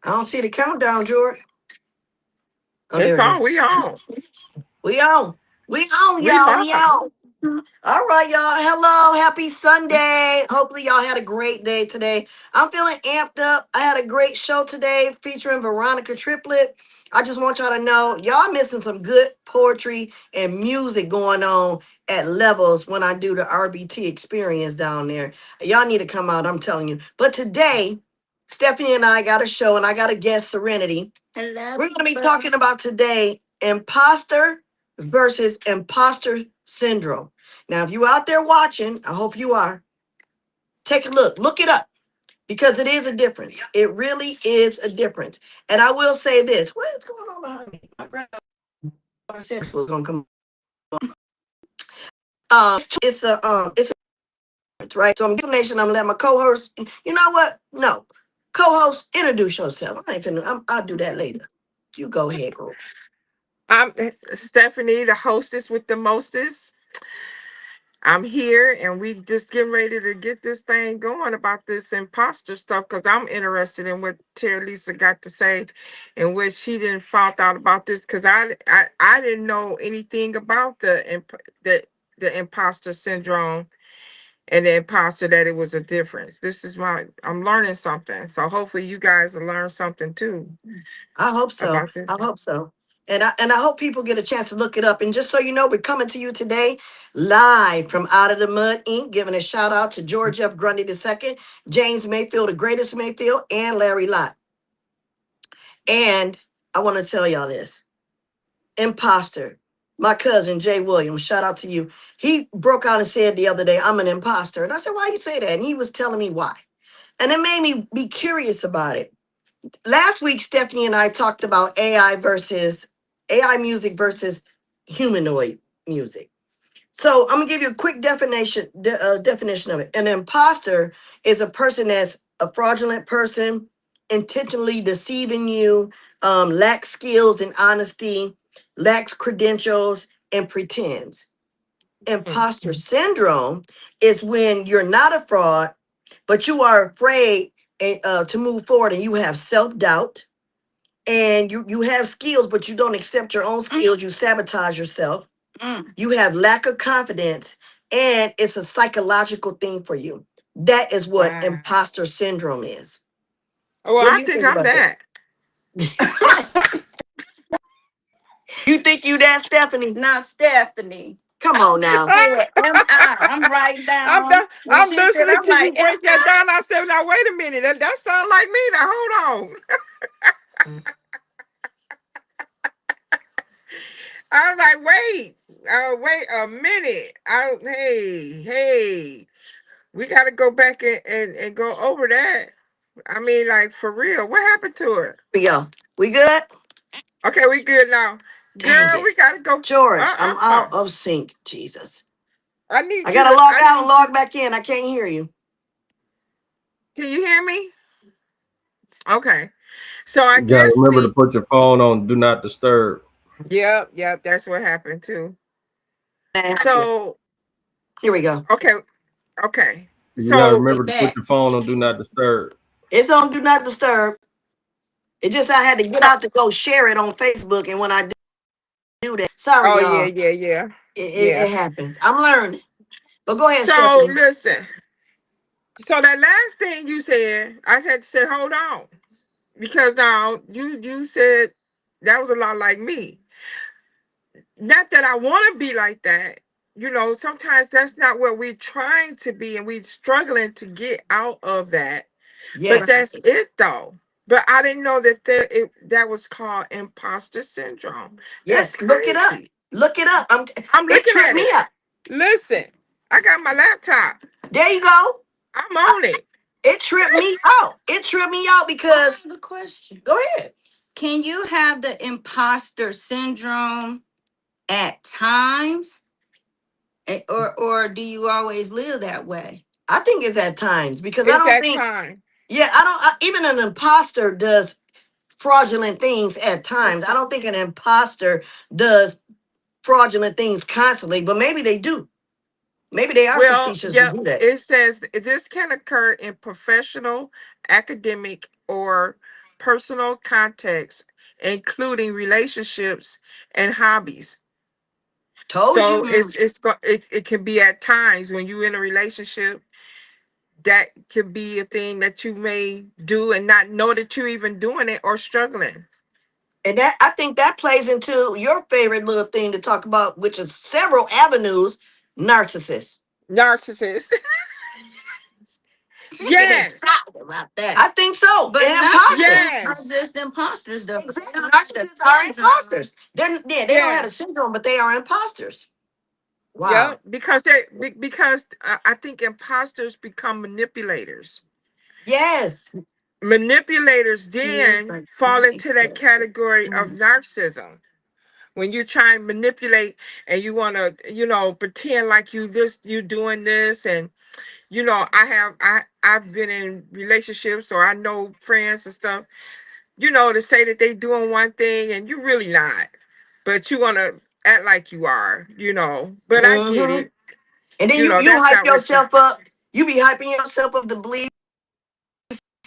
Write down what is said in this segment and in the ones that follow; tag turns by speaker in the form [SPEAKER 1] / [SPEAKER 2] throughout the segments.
[SPEAKER 1] I don't see the countdown, George. Oh, there
[SPEAKER 2] It's
[SPEAKER 1] we go.
[SPEAKER 2] on. We on.
[SPEAKER 1] We on. We on,
[SPEAKER 2] We
[SPEAKER 1] y'all. We
[SPEAKER 2] live.
[SPEAKER 1] on. All right, y'all. Hello. Happy Sunday. Hopefully, y'all had a great day today. I'm feeling amped up. I had a great show today featuring Veronica Triplet. I just want y'all to know, y'all missing some good poetry and music going on at levels when I do the RBT experience down there. Y'all need to come out, I'm telling you. But today, Stephanie and I got a show, and I got a guest, Serenity. Hello. We're going to be talking about today imposter versus imposter syndrome. Now, if you out there watching, I hope you are, take a look. Look it up because it is a difference. It really is a difference. And I will say this. What's going on behind me? My granddaughter said it was going to come. It's a difference, right? So I'm giving nation. I'm letting my co-host. You know what? No, co-host, introduce yourself. I'll do that later. You go ahead, girl.
[SPEAKER 2] I'm Stephanie, the hostess with the mostest. I'm here and we just getting ready to get this thing going about this imposter stuff because I'm interested in what Terralisa got to say and what she didn't found out about this because I didn't know anything about the imposter syndrome and the imposter that it was a difference. This is I'm learning something. So hopefully you guys will learn something too
[SPEAKER 1] I hope so.
[SPEAKER 2] about
[SPEAKER 1] I
[SPEAKER 2] this.
[SPEAKER 1] hope so. And I hope people get a chance to look it up. And just so you know, we're coming to you today live from Out of the Mud Inc., giving a shout out to George F. Grundy II, James Mayfield, the greatest Mayfield, and Larry Lott. And I want to tell y'all this. Imposter. My cousin Jay Williams, shout out to you. He broke out and said the other day, I'm an imposter. And I said, why you say that? And he was telling me why. And it made me be curious about it. Last week, Stephanie and I talked about AI music versus humanoid music. So I'm gonna give you a quick definition of it. An imposter is a person that's a fraudulent person, intentionally deceiving you, lacks skills and honesty, lacks credentials, and pretends. Imposter syndrome is when you're not a fraud, but you are afraid to move forward, and you have self-doubt, and you have skills, but you don't accept your own skills. You sabotage yourself. You have lack of confidence, and it's a psychological thing for you. That is what
[SPEAKER 2] Wow.
[SPEAKER 1] imposter syndrome is.
[SPEAKER 2] Well,
[SPEAKER 1] What do
[SPEAKER 2] I
[SPEAKER 1] you
[SPEAKER 2] think
[SPEAKER 1] think
[SPEAKER 2] I'm
[SPEAKER 1] about that?
[SPEAKER 2] that.
[SPEAKER 1] You think you that, Stephanie?
[SPEAKER 3] Not Stephanie.
[SPEAKER 1] Come on
[SPEAKER 3] She
[SPEAKER 1] now.
[SPEAKER 3] said, am I? I'm writing
[SPEAKER 2] I'm
[SPEAKER 3] down.
[SPEAKER 2] done.
[SPEAKER 3] When
[SPEAKER 2] I'm
[SPEAKER 3] she said,
[SPEAKER 2] listening
[SPEAKER 3] I'm
[SPEAKER 2] to you
[SPEAKER 3] like, am
[SPEAKER 2] break that
[SPEAKER 3] I?
[SPEAKER 2] down. I said, now wait a minute. That sounds like me. Now hold on. I was like, wait a minute. Hey, we got to go back and go over that. I mean, like for real, what happened to her?
[SPEAKER 1] Here we go. We good?
[SPEAKER 2] Okay, we good now,
[SPEAKER 1] Dang
[SPEAKER 2] girl.
[SPEAKER 1] it.
[SPEAKER 2] We gotta go.
[SPEAKER 1] George,
[SPEAKER 2] Uh
[SPEAKER 1] I'm
[SPEAKER 2] uh
[SPEAKER 1] out of sync. Jesus.
[SPEAKER 2] I need
[SPEAKER 1] I
[SPEAKER 2] you
[SPEAKER 1] gotta
[SPEAKER 2] to.
[SPEAKER 1] log
[SPEAKER 2] I
[SPEAKER 1] out and
[SPEAKER 2] need you.
[SPEAKER 1] log back in. I can't hear you.
[SPEAKER 2] Can you hear me? Okay. So I
[SPEAKER 4] You gotta
[SPEAKER 2] guess
[SPEAKER 4] remember to
[SPEAKER 2] the.
[SPEAKER 4] put your phone on do not disturb.
[SPEAKER 2] Yep. That's what happened too.
[SPEAKER 1] Nasty.
[SPEAKER 2] So
[SPEAKER 1] Here we go.
[SPEAKER 2] okay, okay.
[SPEAKER 4] You gotta
[SPEAKER 2] So
[SPEAKER 3] We
[SPEAKER 4] remember to put
[SPEAKER 3] back.
[SPEAKER 4] your phone on do not disturb.
[SPEAKER 1] It's on Do Not Disturb. It just I had to get out to go share it on Facebook, and when I do that, sorry
[SPEAKER 2] oh yeah,
[SPEAKER 1] y'all,
[SPEAKER 2] yeah, yeah,
[SPEAKER 1] it
[SPEAKER 2] yeah.
[SPEAKER 1] happens. I'm learning. But go ahead,
[SPEAKER 2] So
[SPEAKER 1] Stephanie.
[SPEAKER 2] listen. So that last thing you said, I had to say, hold on, because now you said that was a lot like me. Not that I want to be like that. You know, sometimes that's not what we're trying to be, and we're struggling to get out of that. But
[SPEAKER 1] Yes,
[SPEAKER 2] that's it, though. But I didn't know that was called imposter syndrome. That's
[SPEAKER 1] yes. Look it up.
[SPEAKER 2] crazy.
[SPEAKER 1] Look it up.
[SPEAKER 2] I'm
[SPEAKER 1] It
[SPEAKER 2] looking
[SPEAKER 1] tripped
[SPEAKER 2] at
[SPEAKER 1] me
[SPEAKER 2] it.
[SPEAKER 1] up.
[SPEAKER 2] Listen, I got my laptop.
[SPEAKER 1] There you go.
[SPEAKER 2] I'm
[SPEAKER 1] Uh,
[SPEAKER 2] on it.
[SPEAKER 1] It tripped me out. It tripped me out
[SPEAKER 3] I
[SPEAKER 1] because
[SPEAKER 3] have a question.
[SPEAKER 1] go ahead.
[SPEAKER 3] Can you have the imposter syndrome at times? Or do you always live that way?
[SPEAKER 1] I think it's at times because I
[SPEAKER 2] It's
[SPEAKER 1] don't
[SPEAKER 2] that
[SPEAKER 1] think.
[SPEAKER 2] time.
[SPEAKER 1] Yeah, even an imposter does fraudulent things at times. I don't think an imposter does fraudulent things constantly, but maybe they do. Maybe they are
[SPEAKER 2] Well,
[SPEAKER 1] facetious to
[SPEAKER 2] yeah,
[SPEAKER 1] do that.
[SPEAKER 2] it says this can occur in professional, academic, or personal context, including relationships and hobbies.
[SPEAKER 1] Told
[SPEAKER 2] So
[SPEAKER 1] you.
[SPEAKER 2] it can be at times when you're in a relationship that could be a thing that you may do and not know that you're even doing it or struggling.
[SPEAKER 1] And that, I think that plays into your favorite little thing to talk about, which is several avenues, narcissists.
[SPEAKER 2] Narcissist.
[SPEAKER 3] She get
[SPEAKER 2] Yes.
[SPEAKER 3] excited about that.
[SPEAKER 1] I think so.
[SPEAKER 3] But
[SPEAKER 1] And imposters.
[SPEAKER 3] narcissists are
[SPEAKER 2] Yes.
[SPEAKER 3] just imposters, though. They
[SPEAKER 1] Exactly.
[SPEAKER 3] don't have the
[SPEAKER 1] Narcissists are
[SPEAKER 3] syndrome.
[SPEAKER 1] imposters. They don't have a
[SPEAKER 2] Yes.
[SPEAKER 1] syndrome, but they are imposters.
[SPEAKER 2] Yeah,
[SPEAKER 1] Wow.
[SPEAKER 2] because I think imposters become manipulators.
[SPEAKER 1] Yes.
[SPEAKER 2] Manipulators
[SPEAKER 3] Yes,
[SPEAKER 2] then
[SPEAKER 3] but
[SPEAKER 2] fall
[SPEAKER 3] they
[SPEAKER 2] into that
[SPEAKER 3] said,
[SPEAKER 2] category of
[SPEAKER 3] mm,
[SPEAKER 2] narcissism. When you try and manipulate and you want to, pretend like you doing this, and I've been in relationships, or I know friends and stuff, to say that they doing one thing and you really not, but you want to act like you are, but I get
[SPEAKER 1] Hmm.
[SPEAKER 2] it.
[SPEAKER 1] And then you
[SPEAKER 2] That's
[SPEAKER 1] hype
[SPEAKER 2] not what you.
[SPEAKER 1] yourself up. You be hyping yourself up to believe.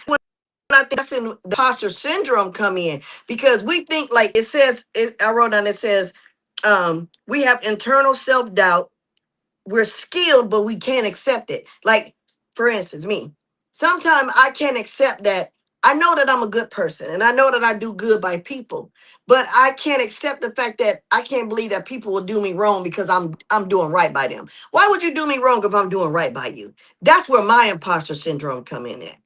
[SPEAKER 1] When I think that's in the imposter syndrome come in, because we think, like it says, I wrote down, it says, we have internal self-doubt. We're skilled, but we can't accept it. Like, for instance, me. Sometimes I can't accept that. I know that I'm a good person and I know that I do good by people, but I can't accept the fact that I can't believe that people will do me wrong because I'm doing right by them. Why would you do me wrong if I'm doing right by you? That's where my imposter syndrome come in at.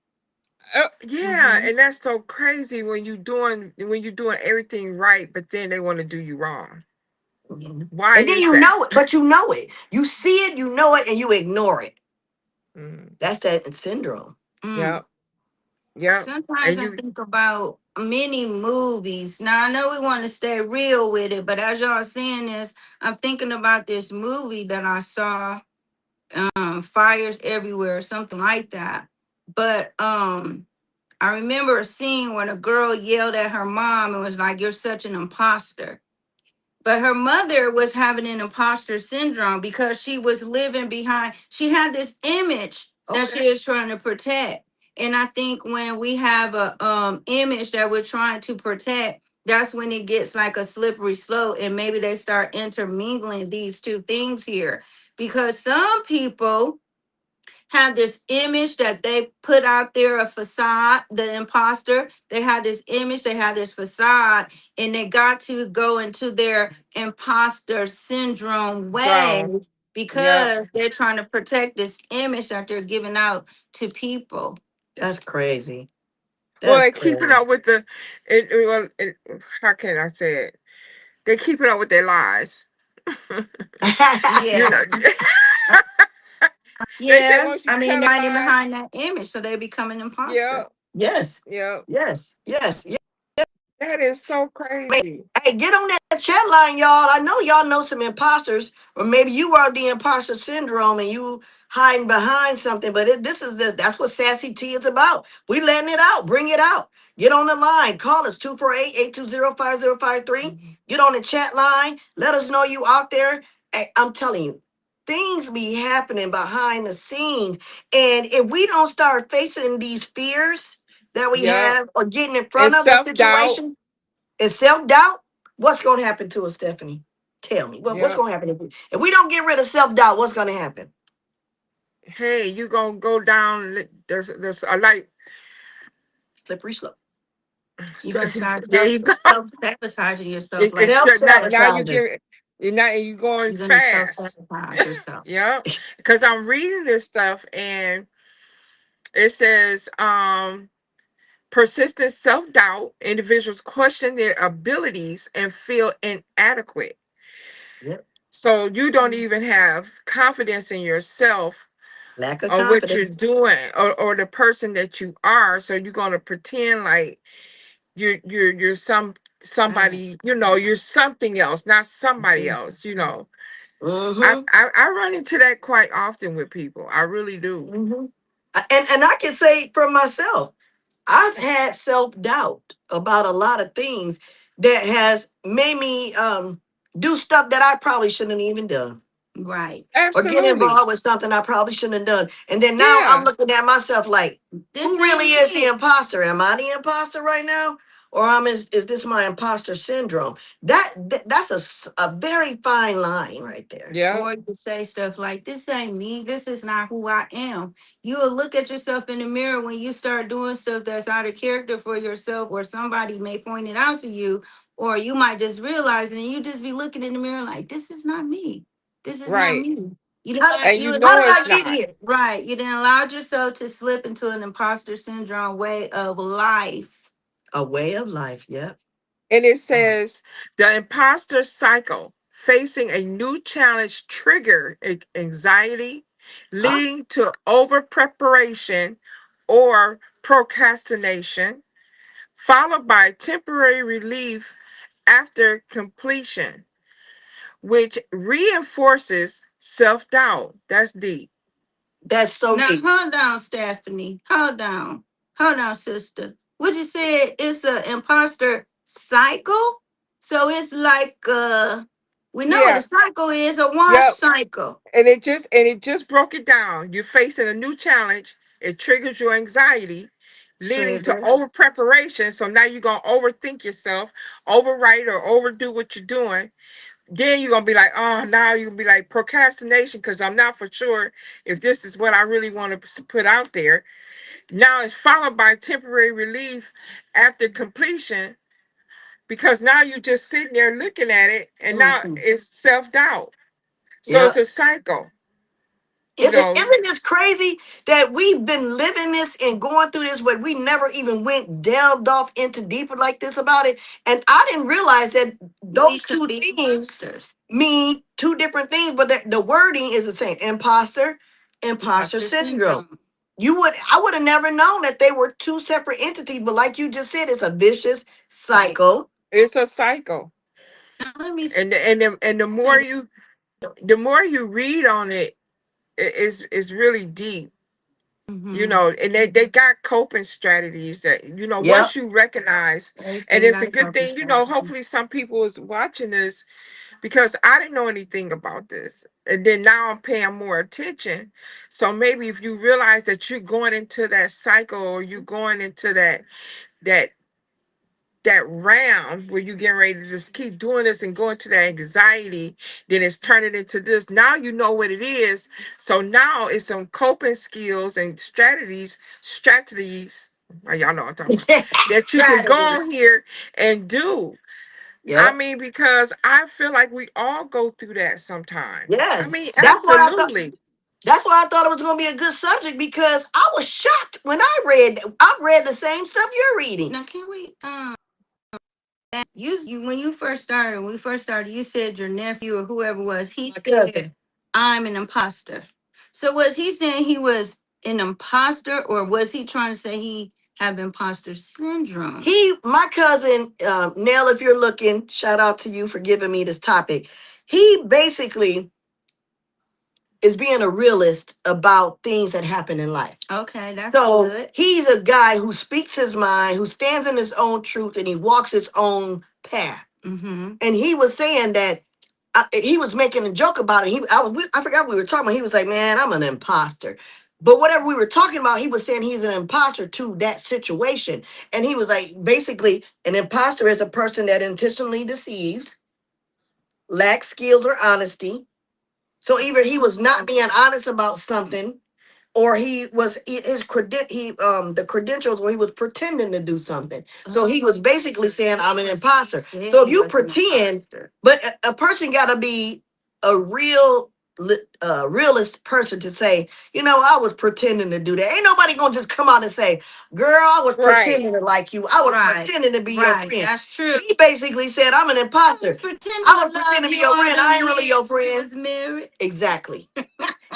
[SPEAKER 2] Yeah,
[SPEAKER 3] mhm,
[SPEAKER 2] and that's so crazy when you're doing everything right, but then they want to do you wrong.
[SPEAKER 1] Mhm.
[SPEAKER 2] Why
[SPEAKER 1] And then
[SPEAKER 2] is
[SPEAKER 1] you
[SPEAKER 2] that?
[SPEAKER 1] know it, but you know it. You see it, you know it, and you ignore it.
[SPEAKER 2] Mm,
[SPEAKER 1] That's that syndrome.
[SPEAKER 3] mm.
[SPEAKER 2] yep, yep.
[SPEAKER 3] Sometimes
[SPEAKER 2] And
[SPEAKER 3] I
[SPEAKER 2] you,
[SPEAKER 3] think about many movies. Now I know we want to stay real with it, but as y'all saying this, I'm thinking about this movie that I saw, Fires Everywhere, something like that. But I remember a scene when a girl yelled at her mom and was like, "You're such an imposter." But her mother was having an imposter syndrome because she was living behind, she had this image that
[SPEAKER 1] Okay.
[SPEAKER 3] she is trying to protect. And I think when we have a image that we're trying to protect, that's when it gets like a slippery slope, and maybe they start intermingling these two things here, because some people have this image that they put out there, a facade, the imposter. They have this image, they have this facade, and they got to go into their imposter syndrome way
[SPEAKER 2] zone. Yep.
[SPEAKER 3] because they're trying to protect this image that they're giving out to people.
[SPEAKER 1] That's crazy.
[SPEAKER 2] Well,
[SPEAKER 1] That's
[SPEAKER 2] they keeping
[SPEAKER 1] crazy.
[SPEAKER 2] up with how can I say it? They keeping up with their lies. you
[SPEAKER 3] Yeah.
[SPEAKER 2] know, they say
[SPEAKER 3] Yeah.
[SPEAKER 2] once you
[SPEAKER 3] I mean,
[SPEAKER 2] tell
[SPEAKER 3] they're
[SPEAKER 2] a
[SPEAKER 3] hiding
[SPEAKER 2] lie,
[SPEAKER 3] behind that image, so they become an imposter.
[SPEAKER 2] yep,
[SPEAKER 1] Yes.
[SPEAKER 2] yep.
[SPEAKER 1] Yes. Yes.
[SPEAKER 2] That is so crazy.
[SPEAKER 1] Hey, get on that chat line, y'all. I know y'all know some imposters, or maybe you are the imposter syndrome and you hiding behind something. But this is that's what Sassy Tea is about. We letting it out. Bring it out. Get on the line. Call us 248-820-5053.
[SPEAKER 3] Mhm.
[SPEAKER 1] Get on the chat line. Let us know you out there. Hey, I'm telling you, things be happening behind the scenes. And if we don't start facing these fears that we
[SPEAKER 2] Yep.
[SPEAKER 1] have or getting in
[SPEAKER 2] And
[SPEAKER 1] front of the
[SPEAKER 2] self doubt.
[SPEAKER 1] situation, and self-doubt, what's going to happen to us, Stephanie? Tell me. What's
[SPEAKER 2] Yep.
[SPEAKER 1] going to happen if we don't get rid of self-doubt? What's going to happen?
[SPEAKER 2] Hey, you gonna go down? There's a light.
[SPEAKER 1] Slippery slope.
[SPEAKER 3] You're going to start
[SPEAKER 2] There you go.
[SPEAKER 3] self sabotaging yourself like
[SPEAKER 2] It's
[SPEAKER 3] that.
[SPEAKER 2] now you
[SPEAKER 1] Self-sabotaging.
[SPEAKER 2] get you going
[SPEAKER 3] You're going to self
[SPEAKER 2] fast.
[SPEAKER 3] sabotage yourself.
[SPEAKER 2] Yep. Because I'm reading this stuff and it says persistent self-doubt, individuals question their abilities and feel inadequate.
[SPEAKER 1] Yep.
[SPEAKER 2] So you don't even have confidence in yourself
[SPEAKER 1] Lack of
[SPEAKER 2] or what you're
[SPEAKER 1] confidence.
[SPEAKER 2] doing, or the person that you are. So you're gonna pretend like you're
[SPEAKER 3] Right.
[SPEAKER 2] somebody, you're something else, not somebody
[SPEAKER 3] Mhm.
[SPEAKER 2] else. I,
[SPEAKER 1] Mm-hmm.
[SPEAKER 2] I I run into that quite often with people. I really do.
[SPEAKER 1] Mm-hmm. And I can say for myself, I've had self-doubt about a lot of things that has made me do stuff that I probably shouldn't even done.
[SPEAKER 3] Right.
[SPEAKER 1] or get
[SPEAKER 2] Absolutely.
[SPEAKER 1] involved with something I probably shouldn't have done. And then now I'm
[SPEAKER 2] Yeah.
[SPEAKER 1] looking at myself like,
[SPEAKER 3] This
[SPEAKER 1] who really
[SPEAKER 3] ain't
[SPEAKER 1] is the
[SPEAKER 3] me.
[SPEAKER 1] imposter? Am I the imposter right now? Or is this my imposter syndrome? That's a very fine line right there.
[SPEAKER 2] Yeah.
[SPEAKER 3] Or you say stuff like, this ain't me. This is not who I am. You will look at yourself in the mirror when you start doing stuff that's out of character for yourself, or somebody may point it out to you, or you might just realize it and you just be looking in the mirror like, this is not me. This is not
[SPEAKER 2] Right.
[SPEAKER 3] me. You didn't
[SPEAKER 1] How,
[SPEAKER 3] let
[SPEAKER 2] And
[SPEAKER 3] you
[SPEAKER 2] you
[SPEAKER 1] how
[SPEAKER 3] didn't-
[SPEAKER 2] know
[SPEAKER 1] did
[SPEAKER 2] it's
[SPEAKER 1] I get
[SPEAKER 2] not.
[SPEAKER 1] here?
[SPEAKER 3] right. You didn't allow yourself to slip into an imposter syndrome way of life.
[SPEAKER 1] A way of life. Yep.
[SPEAKER 2] And it
[SPEAKER 3] Mm.
[SPEAKER 2] says the imposter cycle, facing a new challenge trigger anxiety,
[SPEAKER 1] Huh?
[SPEAKER 2] leading to over preparation or procrastination, followed by temporary relief after completion, which reinforces self doubt. That's deep.
[SPEAKER 1] That's so
[SPEAKER 3] Now
[SPEAKER 1] deep.
[SPEAKER 3] hold on, Stephanie. Hold on. Hold on, sister. What you said, it's a imposter cycle? So it's like we know what a
[SPEAKER 2] Yeah.
[SPEAKER 3] cycle is, a wash
[SPEAKER 2] Yep.
[SPEAKER 3] cycle.
[SPEAKER 2] And it just broke it down. You're facing a new challenge. It triggers your anxiety, leading to
[SPEAKER 3] Triggers.
[SPEAKER 2] over preparation. So now you're gonna overthink yourself, overwrite or overdo what you're doing. Then you're gonna be like, oh, now you'll be like procrastination because I'm not for sure if this is what I really want to put out there. Now it's followed by temporary relief after completion because now you're just sitting there looking at it, and now
[SPEAKER 3] Mhm.
[SPEAKER 2] it's self doubt. So it's
[SPEAKER 1] Yep.
[SPEAKER 2] a cycle, you
[SPEAKER 3] And
[SPEAKER 2] know.
[SPEAKER 1] Isn't this crazy that we've been living this and going through this, but we never even went delved off into deeper like this about it? And I didn't realize that
[SPEAKER 3] we
[SPEAKER 1] those
[SPEAKER 3] could
[SPEAKER 1] two
[SPEAKER 3] be
[SPEAKER 1] things
[SPEAKER 3] imposters.
[SPEAKER 1] mean two different things, but the wording is the same. Imposter
[SPEAKER 3] Imposter
[SPEAKER 1] syndrome.
[SPEAKER 3] syndrome.
[SPEAKER 1] I would have never known that they were two separate entities, but like you just said, it's a vicious cycle.
[SPEAKER 2] It's a cycle.
[SPEAKER 3] Now let me
[SPEAKER 2] And the more you read on it, it's really deep,
[SPEAKER 3] mm-hmm.
[SPEAKER 2] and they got coping strategies that,
[SPEAKER 1] Yep.
[SPEAKER 2] once you recognize. And
[SPEAKER 3] Everything
[SPEAKER 2] it's
[SPEAKER 3] got
[SPEAKER 2] a
[SPEAKER 3] a
[SPEAKER 2] good
[SPEAKER 3] coping
[SPEAKER 2] thing,
[SPEAKER 3] strategy.
[SPEAKER 2] hopefully some people is watching this, because I didn't know anything about this, and then now I'm paying more attention. So maybe if you realize that you're going into that cycle, or you're going into that that round where you getting ready to just keep doing this and go into that anxiety, then it's turning into this. Now you know what it is. So now it's some coping skills and strategies. Y'all know what I'm talking about. That you can go on
[SPEAKER 3] Strategies.
[SPEAKER 2] here and do. I
[SPEAKER 1] Yep.
[SPEAKER 2] mean, because I feel like we all go through that sometime. I
[SPEAKER 1] Yes.
[SPEAKER 2] mean,
[SPEAKER 1] That's why I thought.
[SPEAKER 2] absolutely.
[SPEAKER 1] That's why I thought it was going to be a good subject because I was shocked when I read the same stuff you're reading.
[SPEAKER 3] Now can we you when you first started, when we first started, you said your nephew or whoever was, he
[SPEAKER 1] My
[SPEAKER 3] said,
[SPEAKER 1] cousin.
[SPEAKER 3] I'm an imposter. So was he saying he was an imposter, or was he trying to say he have imposter syndrome?
[SPEAKER 1] My cousin, Nell, if you're looking, shout out to you for giving me this topic. He basically is being a realist about things that happen in life.
[SPEAKER 3] Okay, that's
[SPEAKER 1] So
[SPEAKER 3] good.
[SPEAKER 1] he's a guy who speaks his mind, who stands in his own truth, and he walks his own path.
[SPEAKER 3] Mm-hmm.
[SPEAKER 1] And he was saying that he was making a joke about it. I forgot what we were talking about. He was like, "Man, I'm an imposter." But whatever we were talking about, he was saying he's an imposter to that situation. And he was like, basically, an imposter is a person that intentionally deceives, lacks skills or honesty. So either he was not being honest about something, or the credentials where he was pretending to do something. So he was basically saying, I'm an imposter.
[SPEAKER 3] Said
[SPEAKER 1] So if
[SPEAKER 3] he
[SPEAKER 1] you
[SPEAKER 3] was an
[SPEAKER 1] pretend,
[SPEAKER 3] imposter.
[SPEAKER 1] but a person got to be a realist person to say, I was pretending to do that. Ain't nobody gonna just come out and say, girl, I was
[SPEAKER 2] Right.
[SPEAKER 1] pretending to like you, I was
[SPEAKER 3] Right,
[SPEAKER 1] pretending to be your
[SPEAKER 3] right.
[SPEAKER 1] friend.
[SPEAKER 3] That's true.
[SPEAKER 1] He basically said, I'm an
[SPEAKER 3] I was
[SPEAKER 1] imposter.
[SPEAKER 3] pretending
[SPEAKER 1] I
[SPEAKER 3] to
[SPEAKER 1] was pretending
[SPEAKER 3] love
[SPEAKER 1] to be
[SPEAKER 3] you
[SPEAKER 1] your
[SPEAKER 3] all
[SPEAKER 1] friend,
[SPEAKER 3] them
[SPEAKER 1] I ain't really your
[SPEAKER 3] years we
[SPEAKER 1] friend.
[SPEAKER 3] was married.
[SPEAKER 1] Exactly.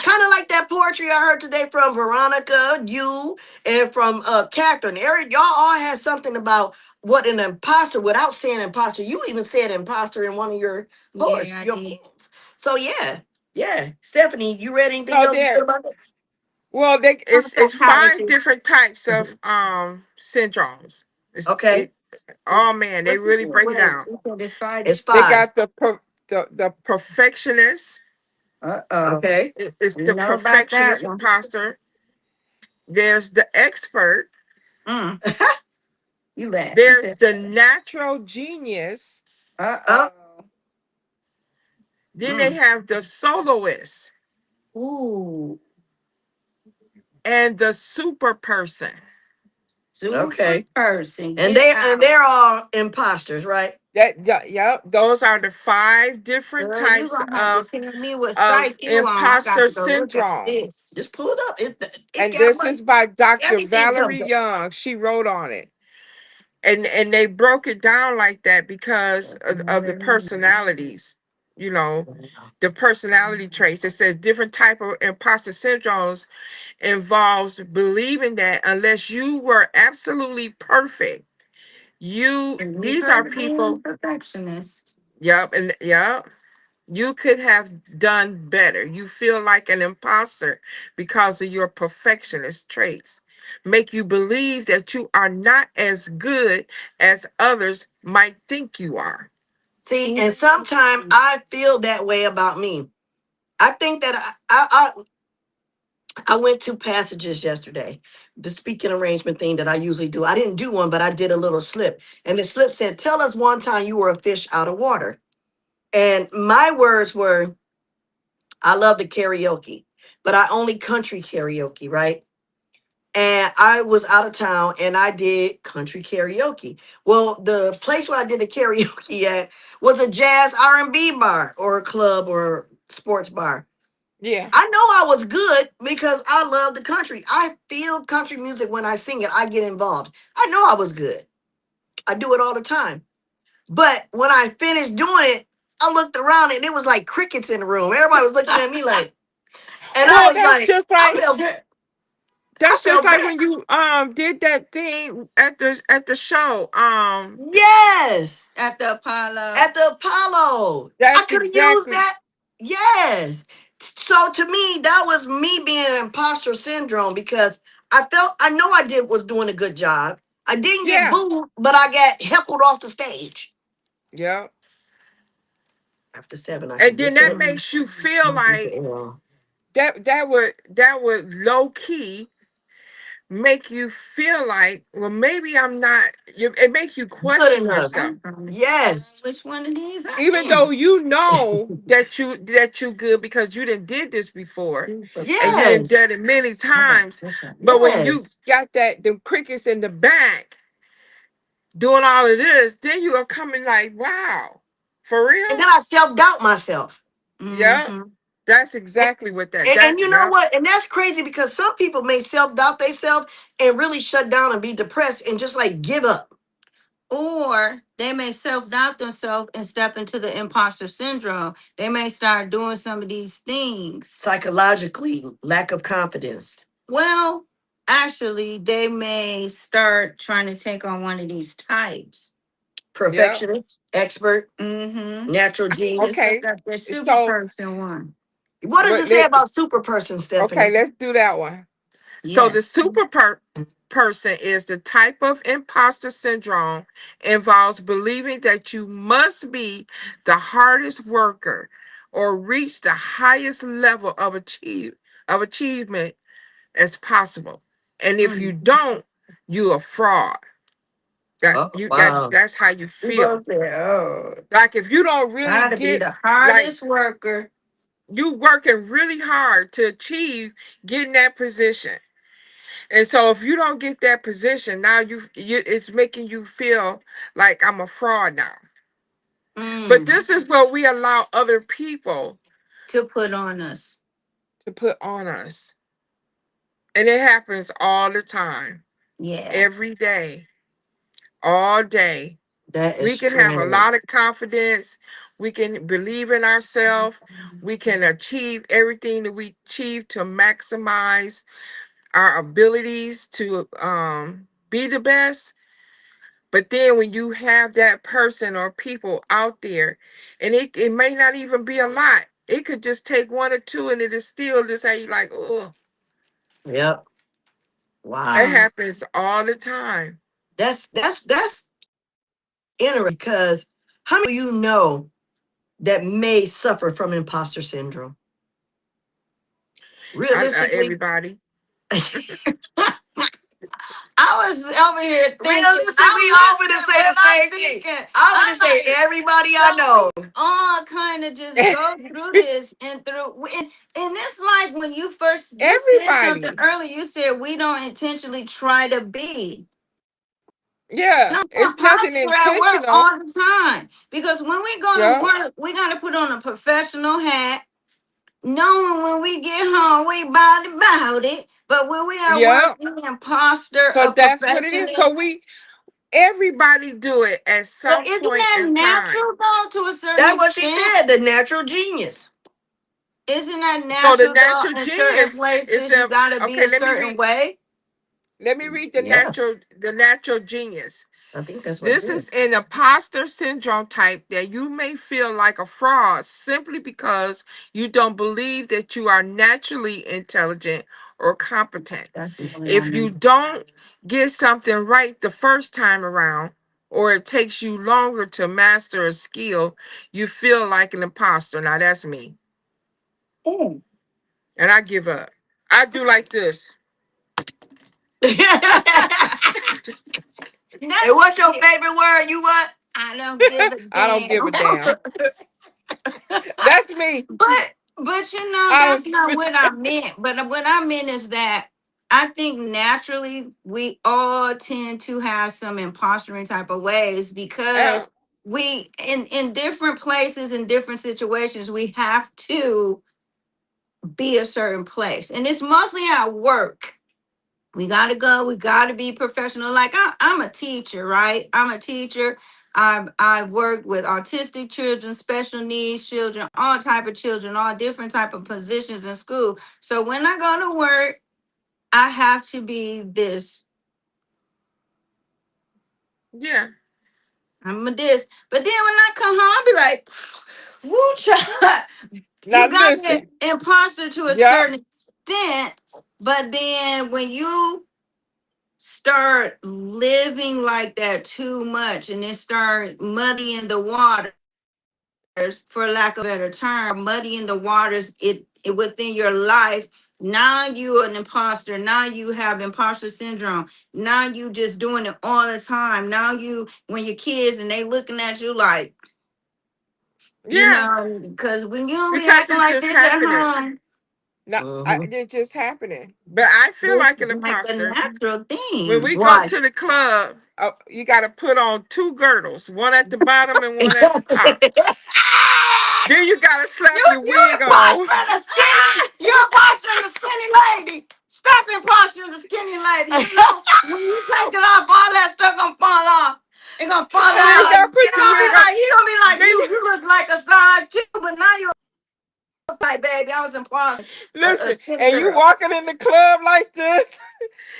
[SPEAKER 1] Kind of like that poetry I heard today from Veronica, you, and from Catherine. Eric, y'all all had something about what an imposter without saying imposter. You even said imposter in one of your poets,
[SPEAKER 3] Yeah, I
[SPEAKER 1] your
[SPEAKER 3] did.
[SPEAKER 1] poems. So yeah, yeah. Stephanie, you read anything
[SPEAKER 2] No,
[SPEAKER 1] else you said
[SPEAKER 2] there.
[SPEAKER 1] about that?
[SPEAKER 2] Well,
[SPEAKER 3] I'm a
[SPEAKER 2] it's five
[SPEAKER 3] psychologist.
[SPEAKER 2] different types of
[SPEAKER 1] Mhm.
[SPEAKER 2] syndromes. It's
[SPEAKER 1] Okay.
[SPEAKER 2] it. Oh man, they
[SPEAKER 3] What you
[SPEAKER 2] really
[SPEAKER 3] said?
[SPEAKER 2] break it
[SPEAKER 3] Wait,
[SPEAKER 2] down.
[SPEAKER 3] you said there's five
[SPEAKER 1] It's
[SPEAKER 3] different.
[SPEAKER 2] They
[SPEAKER 1] five.
[SPEAKER 2] got the perfectionist.
[SPEAKER 3] Uh-oh.
[SPEAKER 1] Okay.
[SPEAKER 2] It's
[SPEAKER 3] We
[SPEAKER 2] the
[SPEAKER 3] know about that
[SPEAKER 2] perfectionist
[SPEAKER 3] one.
[SPEAKER 2] imposter. There's the expert.
[SPEAKER 3] Mm. You laugh. You
[SPEAKER 2] There's
[SPEAKER 3] said,
[SPEAKER 2] the natural genius.
[SPEAKER 1] Oh,
[SPEAKER 3] uh-oh.
[SPEAKER 2] Then they
[SPEAKER 3] Mm.
[SPEAKER 2] have the soloist
[SPEAKER 3] Ooh.
[SPEAKER 2] and the super person.
[SPEAKER 3] Super
[SPEAKER 1] okay.
[SPEAKER 3] person.
[SPEAKER 1] And
[SPEAKER 3] Get out.
[SPEAKER 1] they're all imposters, right?
[SPEAKER 2] Yep. Those are the five different
[SPEAKER 3] Girl, you
[SPEAKER 2] types
[SPEAKER 3] gonna have to tell me what
[SPEAKER 2] of
[SPEAKER 3] site you on. I got
[SPEAKER 2] imposter
[SPEAKER 3] to go look at
[SPEAKER 2] syndrome.
[SPEAKER 3] this.
[SPEAKER 1] Just pull it up. It
[SPEAKER 2] And
[SPEAKER 1] got
[SPEAKER 2] this
[SPEAKER 1] money.
[SPEAKER 2] is by Dr.
[SPEAKER 1] Everything comes
[SPEAKER 2] Valerie
[SPEAKER 1] up.
[SPEAKER 2] Young. She wrote on it. And they broke it down like that because of the personalities, you know, the personality traits. It says different type of imposter syndromes involves believing that unless you were absolutely perfect,
[SPEAKER 3] And you
[SPEAKER 2] these are
[SPEAKER 3] heard being
[SPEAKER 2] people.
[SPEAKER 3] perfectionist.
[SPEAKER 2] Yep, you could have done better. You feel like an imposter because of your perfectionist traits. Make you believe that you are not as good as others might think you are.
[SPEAKER 1] See, and sometimes
[SPEAKER 3] Ooh.
[SPEAKER 1] I feel that way about me. I think that I went to passages yesterday, the speaking arrangement thing that I usually do. I didn't do one, but I did a little slip. And the slip said, "Tell us one time you were a fish out of water." And my words were, I love the karaoke, but I only country karaoke, right? And I was out of town and I did country karaoke. Well, the place where I did the karaoke at was a jazz R&B bar or a club or sports bar.
[SPEAKER 2] Yeah.
[SPEAKER 1] I know I was good because I love the country. I feel country music when I sing it. I get involved. I know I was good. I do it all the time. But when I finished doing it, I looked around and it was like crickets in the room. Everybody was looking at me like, and I
[SPEAKER 2] Well,
[SPEAKER 1] was like, I
[SPEAKER 2] that's just
[SPEAKER 1] felt
[SPEAKER 2] like
[SPEAKER 1] bad.
[SPEAKER 2] when you did that thing at the show.
[SPEAKER 1] Yes.
[SPEAKER 3] At the Apollo.
[SPEAKER 1] At the Apollo. I
[SPEAKER 2] That's
[SPEAKER 1] could have used
[SPEAKER 2] exactly.
[SPEAKER 1] that. Yes. So to me, that was me being an imposter syndrome because I know I did was doing a good job. I didn't get
[SPEAKER 2] Yeah.
[SPEAKER 1] booed, but I got heckled off the stage.
[SPEAKER 2] Yeah.
[SPEAKER 1] After 7, I can
[SPEAKER 2] And then
[SPEAKER 1] get
[SPEAKER 2] that
[SPEAKER 1] that.
[SPEAKER 3] Mm.
[SPEAKER 2] makes you feel like
[SPEAKER 1] Well,
[SPEAKER 2] that would low key make you feel like, well, maybe I'm not. It makes you
[SPEAKER 1] good
[SPEAKER 2] question
[SPEAKER 1] enough.
[SPEAKER 2] yourself,
[SPEAKER 3] I'm trying to figure out
[SPEAKER 1] Yes.
[SPEAKER 3] which one of these I
[SPEAKER 2] even though
[SPEAKER 3] am.
[SPEAKER 2] you know that you good because you didn't did this before,
[SPEAKER 3] Super
[SPEAKER 2] and you didn't
[SPEAKER 1] Yes.
[SPEAKER 2] did it many
[SPEAKER 3] Okay.
[SPEAKER 2] times.
[SPEAKER 3] Okay.
[SPEAKER 2] But when you
[SPEAKER 1] Yes.
[SPEAKER 2] got the crickets in the back doing all of this, then you are coming like, wow, for
[SPEAKER 1] And
[SPEAKER 2] real?
[SPEAKER 1] then I self-doubt myself.
[SPEAKER 2] Yeah,
[SPEAKER 3] Mm-hmm.
[SPEAKER 2] that's
[SPEAKER 1] And,
[SPEAKER 2] exactly what
[SPEAKER 1] and you know
[SPEAKER 2] yeah.
[SPEAKER 1] what? And that's crazy because some people may self-doubt themselves and really shut down and be depressed and just like give up.
[SPEAKER 3] Or they may self-doubt themselves and step into the imposter syndrome. They may start doing some of these things.
[SPEAKER 1] Psychologically, lack of confidence.
[SPEAKER 3] Well, actually, they may start trying to take on one of these types.
[SPEAKER 2] Yeah.
[SPEAKER 1] Perfectionist, expert,
[SPEAKER 3] Mm-hmm.
[SPEAKER 1] natural genius.
[SPEAKER 2] Okay.
[SPEAKER 3] Got that super
[SPEAKER 2] So
[SPEAKER 3] person one.
[SPEAKER 1] What does
[SPEAKER 2] what?
[SPEAKER 1] it say about super person,
[SPEAKER 2] Okay,
[SPEAKER 1] Stephanie?
[SPEAKER 2] let's do that one. So the
[SPEAKER 3] Yes.
[SPEAKER 2] person is the type of imposter syndrome involves believing that you must be the hardest worker or reach the highest level of achievement as possible. And if you
[SPEAKER 3] Mm.
[SPEAKER 2] don't, you a fraud.
[SPEAKER 1] Oh, wow.
[SPEAKER 2] That's how you
[SPEAKER 3] We
[SPEAKER 2] feel.
[SPEAKER 3] both said, oh,
[SPEAKER 2] Like if you don't really
[SPEAKER 3] gotta be
[SPEAKER 2] get,
[SPEAKER 3] the
[SPEAKER 2] like,
[SPEAKER 3] hardest worker.
[SPEAKER 2] you working really hard to achieve getting that position. And so if you don't get that position, now you it's making you feel like I'm a fraud now. But
[SPEAKER 3] Mm.
[SPEAKER 2] this is what we allow other people
[SPEAKER 3] To put on us.
[SPEAKER 2] to put on us. And it happens all the time,
[SPEAKER 3] Yeah.
[SPEAKER 2] every day, all day.
[SPEAKER 1] That
[SPEAKER 2] We
[SPEAKER 1] is
[SPEAKER 2] can have a
[SPEAKER 1] true.
[SPEAKER 2] lot of confidence. We can believe in ourselves. We can achieve everything that we achieve to maximize our abilities to be the best. But then when you have that person or people out there, and it may not even be a lot, it could just take one or two, and it is still just how you like, oh,
[SPEAKER 1] Yep.
[SPEAKER 2] it
[SPEAKER 1] Wow.
[SPEAKER 3] Mm.
[SPEAKER 2] happens all the time.
[SPEAKER 1] That's interesting because how many of you know that may suffer from imposter syndrome? Realistically,
[SPEAKER 2] Everybody.
[SPEAKER 3] I was over here thinking.
[SPEAKER 1] realistically, we all would say the same thing. I would
[SPEAKER 3] I'm
[SPEAKER 1] say
[SPEAKER 3] like,
[SPEAKER 1] everybody I
[SPEAKER 3] so we
[SPEAKER 1] know.
[SPEAKER 3] all kind of just go through this and and it's like when you said something
[SPEAKER 2] Everybody.
[SPEAKER 3] earlier. You said we don't intentionally try to be.
[SPEAKER 2] Yeah,
[SPEAKER 3] And I'm
[SPEAKER 2] it's
[SPEAKER 3] a
[SPEAKER 2] nothing
[SPEAKER 3] posture at work
[SPEAKER 2] intentional.
[SPEAKER 3] all the time because when we go to
[SPEAKER 2] Yeah,
[SPEAKER 3] work, we got to put on a professional hat, knowing when we get home we about it. But when we at work,
[SPEAKER 2] yeah.
[SPEAKER 3] we imposter
[SPEAKER 2] So
[SPEAKER 3] of
[SPEAKER 2] that's what it is. So
[SPEAKER 3] perfectionism.
[SPEAKER 2] we everybody do it at
[SPEAKER 3] But
[SPEAKER 2] some
[SPEAKER 3] isn't
[SPEAKER 2] point
[SPEAKER 3] that
[SPEAKER 2] in time.
[SPEAKER 3] natural though to a certain
[SPEAKER 1] That's what she
[SPEAKER 3] extent?
[SPEAKER 1] said. The natural genius.
[SPEAKER 3] Isn't that
[SPEAKER 2] So the
[SPEAKER 3] natural though?
[SPEAKER 2] natural
[SPEAKER 3] In certain
[SPEAKER 2] genius is
[SPEAKER 3] places, you
[SPEAKER 2] the
[SPEAKER 3] gotta be
[SPEAKER 2] okay.
[SPEAKER 3] a certain way.
[SPEAKER 2] Let me read
[SPEAKER 1] Yeah,
[SPEAKER 2] the natural genius.
[SPEAKER 1] I think that's what it
[SPEAKER 2] This is
[SPEAKER 1] is.
[SPEAKER 2] an imposter syndrome type that you may feel like a fraud simply because you don't believe that you are naturally intelligent or competent.
[SPEAKER 3] That's the one I
[SPEAKER 2] If
[SPEAKER 3] know.
[SPEAKER 2] you don't get something right the first time around, or it takes you longer to master a skill, you feel like an imposter. Now that's me.
[SPEAKER 3] Mm.
[SPEAKER 2] And I give up. I do like this.
[SPEAKER 1] And
[SPEAKER 3] That's
[SPEAKER 1] what's your
[SPEAKER 3] me.
[SPEAKER 1] favorite word? You what?
[SPEAKER 3] I don't give a
[SPEAKER 2] I don't give
[SPEAKER 3] damn.
[SPEAKER 2] a damn. That's me.
[SPEAKER 3] But you know,
[SPEAKER 2] I
[SPEAKER 3] that's
[SPEAKER 2] don't
[SPEAKER 3] not
[SPEAKER 2] give a
[SPEAKER 3] what I meant. But what I meant is that I think naturally we all tend to have some impostering type of ways
[SPEAKER 2] damn.
[SPEAKER 3] because we in different places in different situations we have to be a certain place. And it's mostly at work. We gotta go, we gotta be professional. Like I'm a teacher, right? I'm a teacher. I've worked with autistic children, special needs children, all type of children, all different type of positions in school. So when I go to work, I have to be this.
[SPEAKER 2] Yeah.
[SPEAKER 3] I'm a this. But then when I come home, I'll be like, woo child.
[SPEAKER 2] Now
[SPEAKER 3] You got an
[SPEAKER 2] listen.
[SPEAKER 3] imposter to a
[SPEAKER 2] Yep.
[SPEAKER 3] certain extent, but then when you start living like that too much and it start muddying the waters, for lack of a better term, muddying the waters it within your life. Now you an imposter. Now you have imposter syndrome. Now you just doing it all the time. Now you when your kids and they looking at you like,
[SPEAKER 2] Yeah.
[SPEAKER 3] because when you don't be
[SPEAKER 2] Because
[SPEAKER 3] acting
[SPEAKER 2] it's
[SPEAKER 3] like
[SPEAKER 2] just
[SPEAKER 3] this at
[SPEAKER 2] happening.
[SPEAKER 3] home,
[SPEAKER 2] No,
[SPEAKER 1] Hmm.
[SPEAKER 2] it's just happening. But I feel
[SPEAKER 3] this
[SPEAKER 2] like
[SPEAKER 3] is
[SPEAKER 2] an
[SPEAKER 3] like the
[SPEAKER 2] imposter.
[SPEAKER 3] natural
[SPEAKER 2] When
[SPEAKER 3] thing.
[SPEAKER 2] we go
[SPEAKER 1] Right.
[SPEAKER 2] to the club, you got to put on two girdles, one at the bottom and one at the top. Then you got to slap your
[SPEAKER 3] You
[SPEAKER 2] wig on.
[SPEAKER 3] impostering the skinny. You impostering the skinny lady. Stop impostering the skinny lady. You know when you take it off, all that stuff gonna fall off. It gonna fall
[SPEAKER 2] And then you
[SPEAKER 3] off.
[SPEAKER 2] got to
[SPEAKER 3] You
[SPEAKER 2] put your
[SPEAKER 3] gonna be
[SPEAKER 2] wig on.
[SPEAKER 3] like, you gonna be like,
[SPEAKER 2] Then
[SPEAKER 3] you
[SPEAKER 2] you,
[SPEAKER 3] you look like a size two, but now you like, baby, I was impostering a
[SPEAKER 2] listen,
[SPEAKER 3] skinny
[SPEAKER 2] and you
[SPEAKER 3] girl.
[SPEAKER 2] walking in the club like this.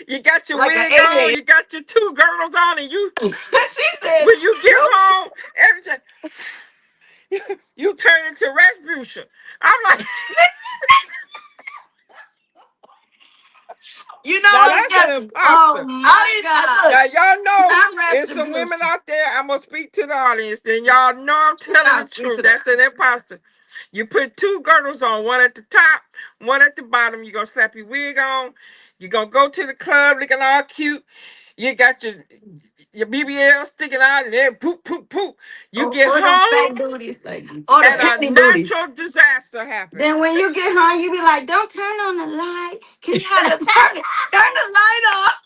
[SPEAKER 2] You got your
[SPEAKER 1] Like an
[SPEAKER 2] wig on,
[SPEAKER 1] alien.
[SPEAKER 2] you got your two girdles on, and you,
[SPEAKER 3] She said,
[SPEAKER 2] when you get home, everything, you turn into Rasputia. I'm like,
[SPEAKER 1] You know
[SPEAKER 2] now
[SPEAKER 1] what's
[SPEAKER 2] that's an
[SPEAKER 1] that?
[SPEAKER 3] oh
[SPEAKER 2] imposter.
[SPEAKER 3] my
[SPEAKER 1] Look.
[SPEAKER 2] Now
[SPEAKER 3] God,
[SPEAKER 2] y'all know
[SPEAKER 3] not
[SPEAKER 2] there's some women
[SPEAKER 3] retribution.
[SPEAKER 2] out there. I'm gonna speak to the audience. Then y'all know I'm telling
[SPEAKER 3] I'll
[SPEAKER 2] the
[SPEAKER 3] speak
[SPEAKER 2] truth.
[SPEAKER 3] to that.
[SPEAKER 2] That's an imposter. You put two girdles on, one at the top, one at the bottom. You're gonna slap your wig on. You're gonna go to the club looking all cute. You got your BBL sticking out, and then poop, poop, poop. You get
[SPEAKER 3] Or them
[SPEAKER 2] home,
[SPEAKER 3] fake booties. Like,
[SPEAKER 1] Oh, the
[SPEAKER 2] and a
[SPEAKER 1] penny booty.
[SPEAKER 2] natural disaster happens.
[SPEAKER 3] then when you get home, you be like, "Don't turn on the light. Can you have to turn the light off?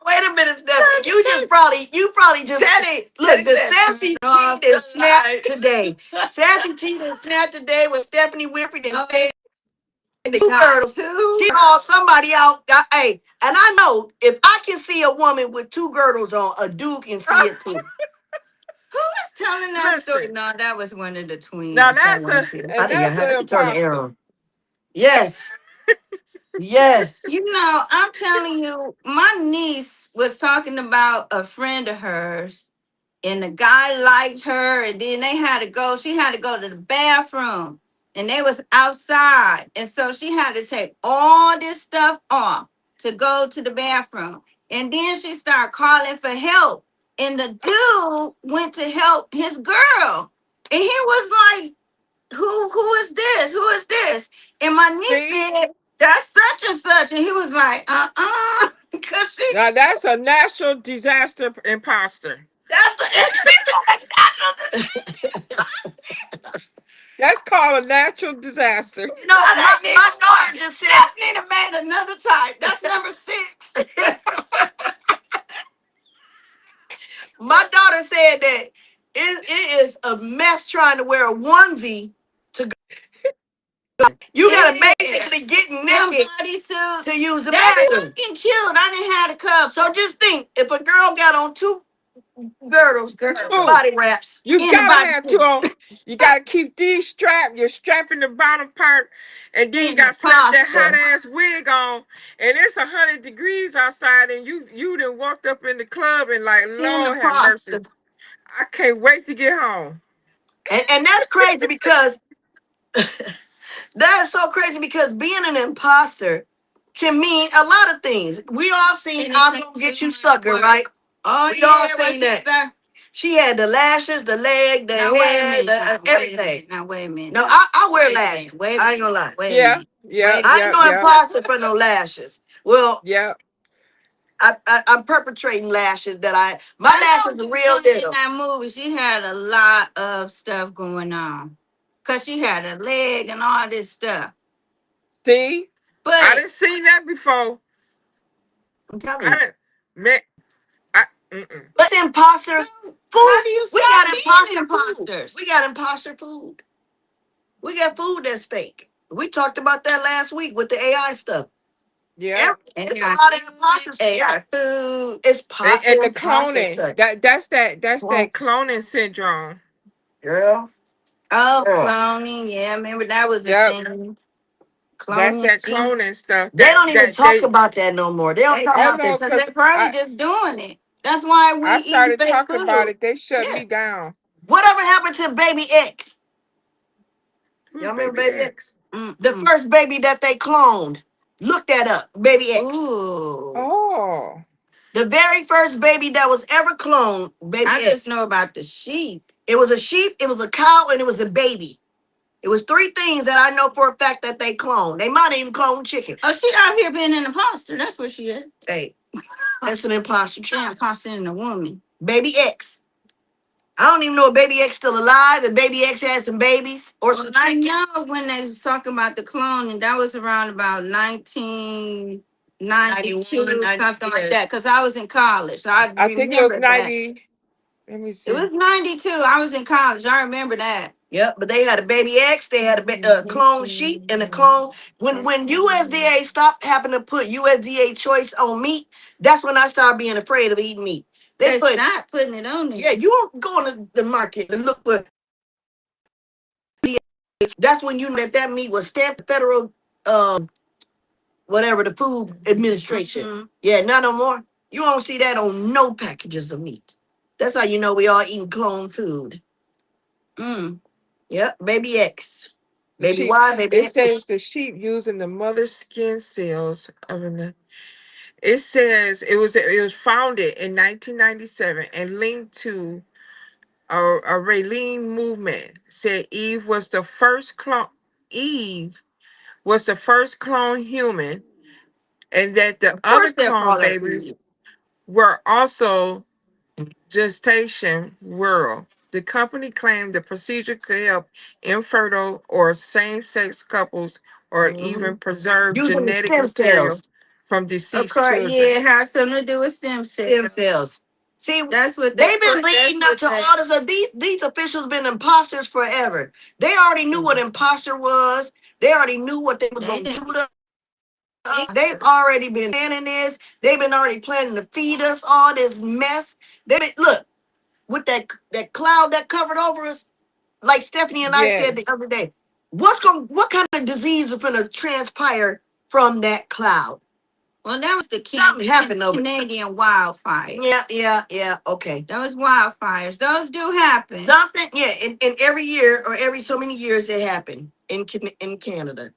[SPEAKER 1] Wait a minute, Stephanie.
[SPEAKER 3] Turn,
[SPEAKER 1] You probably just look.
[SPEAKER 3] Teddy
[SPEAKER 1] The
[SPEAKER 3] said,
[SPEAKER 1] sassy
[SPEAKER 3] turn
[SPEAKER 1] tea
[SPEAKER 3] off
[SPEAKER 1] did
[SPEAKER 3] the
[SPEAKER 1] snap
[SPEAKER 3] light."
[SPEAKER 1] today. Sassy tea did snap today with Stephanie Winfrey did
[SPEAKER 3] Oh,
[SPEAKER 1] say
[SPEAKER 3] they
[SPEAKER 1] two
[SPEAKER 3] got
[SPEAKER 1] girdles.
[SPEAKER 3] two.
[SPEAKER 1] She called somebody out. Hey, and I know if I can see a woman with two girdles on, a dude can see it too.
[SPEAKER 3] Who was telling that story?
[SPEAKER 2] Listen,
[SPEAKER 3] No, that was one of the
[SPEAKER 2] now
[SPEAKER 3] twins. That
[SPEAKER 2] that's
[SPEAKER 3] one.
[SPEAKER 1] I think I
[SPEAKER 2] an
[SPEAKER 1] had to turn the air
[SPEAKER 2] imposter.
[SPEAKER 1] on. Yes, yes.
[SPEAKER 3] You know, I'm telling you, my niece was talking about a friend of hers, and the guy liked her, and then they had to go. She had to go to the bathroom, and they was outside, and so she had to take all this stuff off to go to the bathroom, and then she started calling for help, and the dude went to help his girl, and he was like, who is this? Who is this? And my niece
[SPEAKER 2] See,
[SPEAKER 3] said, that's such and such. And he was like, because she,
[SPEAKER 2] now that's a natural disaster imposter.
[SPEAKER 3] that's the,
[SPEAKER 2] That's called a natural disaster.
[SPEAKER 1] You know, my daughter just said,
[SPEAKER 3] Stephanie done made another type. That's number 6.
[SPEAKER 1] my daughter said that it is a mess trying to wear a onesie to go. You gotta basically get
[SPEAKER 3] Them
[SPEAKER 1] naked
[SPEAKER 3] bodysuits.
[SPEAKER 1] to use the
[SPEAKER 3] They be
[SPEAKER 1] bathroom.
[SPEAKER 3] looking cute. I didn't have a couple.
[SPEAKER 1] So just think, if a girl got on 2 girdles,
[SPEAKER 2] Two.
[SPEAKER 1] body wraps,
[SPEAKER 2] You
[SPEAKER 3] In the
[SPEAKER 2] gotta have two
[SPEAKER 3] bodysuit.
[SPEAKER 2] on. You gotta keep these strapped. You're strapping the bottom part, and then you
[SPEAKER 3] In the
[SPEAKER 2] gotta slap that hot
[SPEAKER 3] pasta.
[SPEAKER 2] ass wig on. And it's 100 degrees outside, and you done walked up in the club and like,
[SPEAKER 3] In the
[SPEAKER 2] Lord have mercy.
[SPEAKER 3] pasta.
[SPEAKER 2] I can't wait to get home.
[SPEAKER 1] and that's crazy because that is so crazy because being an imposter can mean a lot of things. We all seen "I'm gonna get you, sucker," right?
[SPEAKER 3] Oh,
[SPEAKER 1] We all
[SPEAKER 3] yeah. What
[SPEAKER 1] seen
[SPEAKER 3] she
[SPEAKER 1] that.
[SPEAKER 3] said?
[SPEAKER 1] She had the lashes, the leg, the
[SPEAKER 3] Now, wait a
[SPEAKER 1] hair,
[SPEAKER 3] minute.
[SPEAKER 1] the
[SPEAKER 3] Now, wait a
[SPEAKER 1] everything.
[SPEAKER 3] minute. Now, wait a minute.
[SPEAKER 1] No, I wear
[SPEAKER 3] Wait a
[SPEAKER 1] lashes.
[SPEAKER 3] minute. Wait a
[SPEAKER 1] I ain't gonna
[SPEAKER 3] minute.
[SPEAKER 1] lie.
[SPEAKER 3] Wait a
[SPEAKER 2] Yeah,
[SPEAKER 3] minute.
[SPEAKER 2] yeah,
[SPEAKER 3] Wait a
[SPEAKER 1] I ain't
[SPEAKER 2] yeah,
[SPEAKER 1] no
[SPEAKER 3] minute.
[SPEAKER 2] yeah,
[SPEAKER 1] imposter for no lashes. Well,
[SPEAKER 2] yeah.
[SPEAKER 1] I'm perpetrating lashes that my
[SPEAKER 3] I know
[SPEAKER 1] lashes
[SPEAKER 3] what
[SPEAKER 1] are
[SPEAKER 3] you
[SPEAKER 1] real
[SPEAKER 3] said in
[SPEAKER 1] little.
[SPEAKER 3] that movie. She had a lot of stuff going on. Because she had a leg and all this stuff.
[SPEAKER 2] See, I
[SPEAKER 3] But
[SPEAKER 2] didn't see that before.
[SPEAKER 1] I'm telling
[SPEAKER 2] I
[SPEAKER 1] you.
[SPEAKER 2] didn't. Man, I. Mm-mm.
[SPEAKER 1] But imposters
[SPEAKER 3] so how
[SPEAKER 1] food.
[SPEAKER 3] do you
[SPEAKER 1] We
[SPEAKER 3] stop
[SPEAKER 1] got
[SPEAKER 3] being
[SPEAKER 1] imposter food.
[SPEAKER 3] imposters?
[SPEAKER 1] We got imposter food. We got food that's fake. We talked about that last week with the AI stuff.
[SPEAKER 2] Yeah.
[SPEAKER 1] It's a lot of imposter stuff.
[SPEAKER 3] AI food.
[SPEAKER 1] It's
[SPEAKER 2] And the
[SPEAKER 1] imposter
[SPEAKER 2] cloning.
[SPEAKER 1] stuff.
[SPEAKER 2] That's
[SPEAKER 1] Well,
[SPEAKER 2] that cloning syndrome.
[SPEAKER 1] girl,
[SPEAKER 3] Oh,
[SPEAKER 1] girl.
[SPEAKER 3] cloning. Yeah, remember that was a
[SPEAKER 2] Yep.
[SPEAKER 3] thing.
[SPEAKER 2] That's
[SPEAKER 3] Cloning
[SPEAKER 2] that
[SPEAKER 3] sheep.
[SPEAKER 2] cloning stuff.
[SPEAKER 1] They don't even talk
[SPEAKER 2] They
[SPEAKER 1] about that no more. They don't
[SPEAKER 3] They
[SPEAKER 1] talk
[SPEAKER 2] I
[SPEAKER 1] about
[SPEAKER 3] don't
[SPEAKER 2] know
[SPEAKER 1] that.
[SPEAKER 3] because
[SPEAKER 2] because
[SPEAKER 3] they're probably just doing it. That's why we
[SPEAKER 2] I
[SPEAKER 3] eating
[SPEAKER 2] started
[SPEAKER 3] fake
[SPEAKER 2] talking about
[SPEAKER 3] food.
[SPEAKER 2] it. They shut
[SPEAKER 1] Yeah.
[SPEAKER 2] me down.
[SPEAKER 1] Whatever happened to Baby X?
[SPEAKER 2] Who's
[SPEAKER 1] Y'all remember
[SPEAKER 2] baby
[SPEAKER 1] Baby X?
[SPEAKER 2] X?
[SPEAKER 1] The
[SPEAKER 3] Mm-mm.
[SPEAKER 1] first baby that they cloned. Look that up. Baby X.
[SPEAKER 3] Ooh.
[SPEAKER 2] Oh,
[SPEAKER 1] The very first baby that was ever cloned, Baby
[SPEAKER 3] I just
[SPEAKER 1] X.
[SPEAKER 3] know about the sheep.
[SPEAKER 1] It was a sheep, it was a cow, and it was a baby. It was 3 things that I know for a fact that they cloned. They might even clone chicken.
[SPEAKER 3] Oh, she out here being an imposter. That's what she is.
[SPEAKER 1] Hey, that's an imposter
[SPEAKER 3] She an
[SPEAKER 1] child.
[SPEAKER 3] imposter in a woman.
[SPEAKER 1] Baby X. I don't even know if Baby X still alive, if Baby X had some babies or
[SPEAKER 3] Well,
[SPEAKER 1] some
[SPEAKER 3] I
[SPEAKER 1] chickens.
[SPEAKER 3] know when they was talking about the cloning, that was around about 1992,
[SPEAKER 1] 91, 90,
[SPEAKER 3] something like
[SPEAKER 1] yeah.
[SPEAKER 3] that. Because I was in college. So I
[SPEAKER 2] I think it was
[SPEAKER 3] remember that.
[SPEAKER 2] 90. Let me
[SPEAKER 3] It
[SPEAKER 2] see.
[SPEAKER 3] was 92. I was in college. I remember that.
[SPEAKER 1] Yep, but they had a Baby X, they had a clone sheep, and a clone. When USDA stopped having to put USDA choice on meat, that's when I started being afraid of eating meat. They
[SPEAKER 3] They
[SPEAKER 1] put,
[SPEAKER 3] stopped putting it on there.
[SPEAKER 1] yeah, you don't go to the market and look for. That's when you know that meat was stamped federal, whatever the Food Administration.
[SPEAKER 3] Mhm.
[SPEAKER 1] Yeah, not no more. You won't see that on no packages of meat. That's how you know we all eating clone food.
[SPEAKER 3] Mm.
[SPEAKER 1] Yep, Baby X,
[SPEAKER 2] The
[SPEAKER 1] Baby
[SPEAKER 2] sheep.
[SPEAKER 1] Y, Baby
[SPEAKER 2] It
[SPEAKER 1] X.
[SPEAKER 2] says the sheep using the mother's skin cells of an. It says it was founded in 1997 and linked to a Raylene movement. Said Eve was the first clone human, and that the
[SPEAKER 3] Of
[SPEAKER 2] other
[SPEAKER 3] course they'll
[SPEAKER 2] clone
[SPEAKER 3] call her
[SPEAKER 2] babies
[SPEAKER 3] Eve.
[SPEAKER 2] were also gestation world. The company claimed the procedure could help infertile or same-sex couples or even
[SPEAKER 1] Mhm.
[SPEAKER 2] preserve
[SPEAKER 1] Using the
[SPEAKER 2] genetic
[SPEAKER 1] stem
[SPEAKER 2] material
[SPEAKER 1] cells.
[SPEAKER 2] from
[SPEAKER 3] Of
[SPEAKER 2] deceased
[SPEAKER 3] course, yeah,
[SPEAKER 2] children.
[SPEAKER 3] it has something to do with stem
[SPEAKER 1] Stem
[SPEAKER 3] cells.
[SPEAKER 1] cells. See,
[SPEAKER 3] That's what they
[SPEAKER 1] they've been
[SPEAKER 3] put. That's
[SPEAKER 1] leading up
[SPEAKER 3] what
[SPEAKER 1] to
[SPEAKER 3] they.
[SPEAKER 1] all this. These officials been imposters forever. They already knew what imposter was. They already knew what they was
[SPEAKER 3] They
[SPEAKER 1] gonna
[SPEAKER 3] didn't.
[SPEAKER 1] do to us. They've already been planning this. They've been already planning to feed us all this mess. They been, look with that cloud that covered over us. Like Stephanie and I said the
[SPEAKER 2] Yes.
[SPEAKER 1] other day, what kind of disease is gonna transpire from that cloud?
[SPEAKER 3] Well, that was the
[SPEAKER 1] Something happened over.
[SPEAKER 3] Canadian wildfire.
[SPEAKER 1] Yeah. Okay.
[SPEAKER 3] Those wildfires. Those do happen.
[SPEAKER 1] Something, yeah. And every year or every so many years it happened in Canada.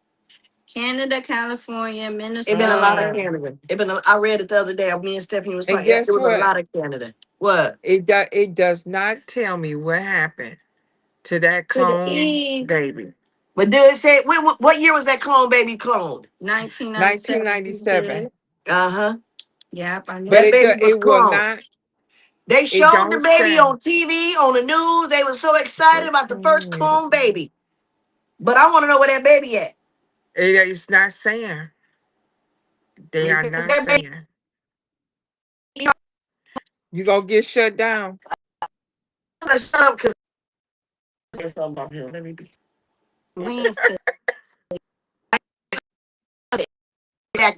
[SPEAKER 3] Canada, California,
[SPEAKER 1] It been a lot of
[SPEAKER 3] Minnesota.
[SPEAKER 1] Canada. I read it the other day. Me and Stephanie was
[SPEAKER 2] And
[SPEAKER 1] talking. It
[SPEAKER 2] guess
[SPEAKER 1] was a
[SPEAKER 2] what?
[SPEAKER 1] lot of Canada. What?
[SPEAKER 2] It does not tell me what happened. to that
[SPEAKER 3] To the
[SPEAKER 2] clone
[SPEAKER 3] Eve.
[SPEAKER 2] baby.
[SPEAKER 1] But do it say what year was that clone baby cloned?
[SPEAKER 3] 1997. She
[SPEAKER 2] 1997.
[SPEAKER 3] said.
[SPEAKER 1] Uh-huh.
[SPEAKER 3] Yep, I knew
[SPEAKER 2] But
[SPEAKER 1] That
[SPEAKER 3] that.
[SPEAKER 1] baby was
[SPEAKER 2] it will
[SPEAKER 1] cloned.
[SPEAKER 2] not,
[SPEAKER 1] They
[SPEAKER 2] it
[SPEAKER 1] showed the
[SPEAKER 2] don't
[SPEAKER 1] baby
[SPEAKER 2] say.
[SPEAKER 1] on TV, on the news. They were so excited about the first clone baby. But I want to know where that baby at.
[SPEAKER 2] It's not saying. They are
[SPEAKER 1] If
[SPEAKER 2] not
[SPEAKER 1] that baby,
[SPEAKER 2] saying. You gonna get shut down.
[SPEAKER 1] I'm gonna shut up because there's something about him. Let me be.
[SPEAKER 3] We ain't said
[SPEAKER 1] That,